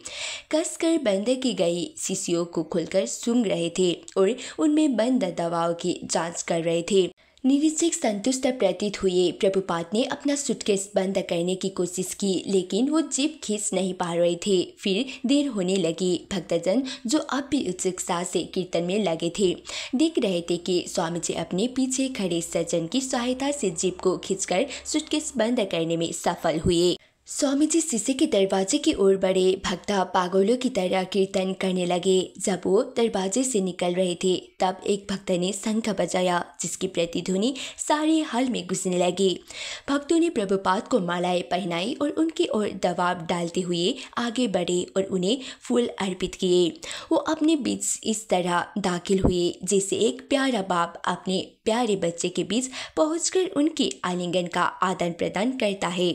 कसकर बंद की गई शीशियों को खोलकर सूंघ रहे थे और उनमें बंद दवाओं की जांच कर रहे थे। निरीक्षक संतुष्ट प्रतीत हुए। प्रभुपाद ने अपना सूटकेस बंद करने की कोशिश की, लेकिन वो जीभ खींच नहीं पा रहे थे। फिर देर होने लगी। भक्तजन जो अब भी उत्सुकता से कीर्तन में लगे थे, देख रहे थे कि स्वामी जी अपने पीछे खड़े सज्जन की सहायता से जीभ को खींचकर सूटकेस बंद करने में सफल हुए। स्वामी जी शीशे के दरवाजे की ओर बढ़े। भक्त पागलों की तरह कीर्तन करने लगे। जब वो दरवाजे से निकल रहे थे, तब एक भक्त ने शंख बजाया, जिसकी प्रतिध्वनि सारे हॉल में गूंजने लगी। भक्तों ने प्रभुपाद को मालाएं पहनाई और उनकी ओर दबाव डालते हुए आगे बढ़े और उन्हें फूल अर्पित किए। वो अपने बीच इस तरह दाखिल हुए जैसे एक प्यारा बाप अपने प्यारे बच्चे के बीच पहुंचकर उनके आलिंगन का आदान प्रदान करता है।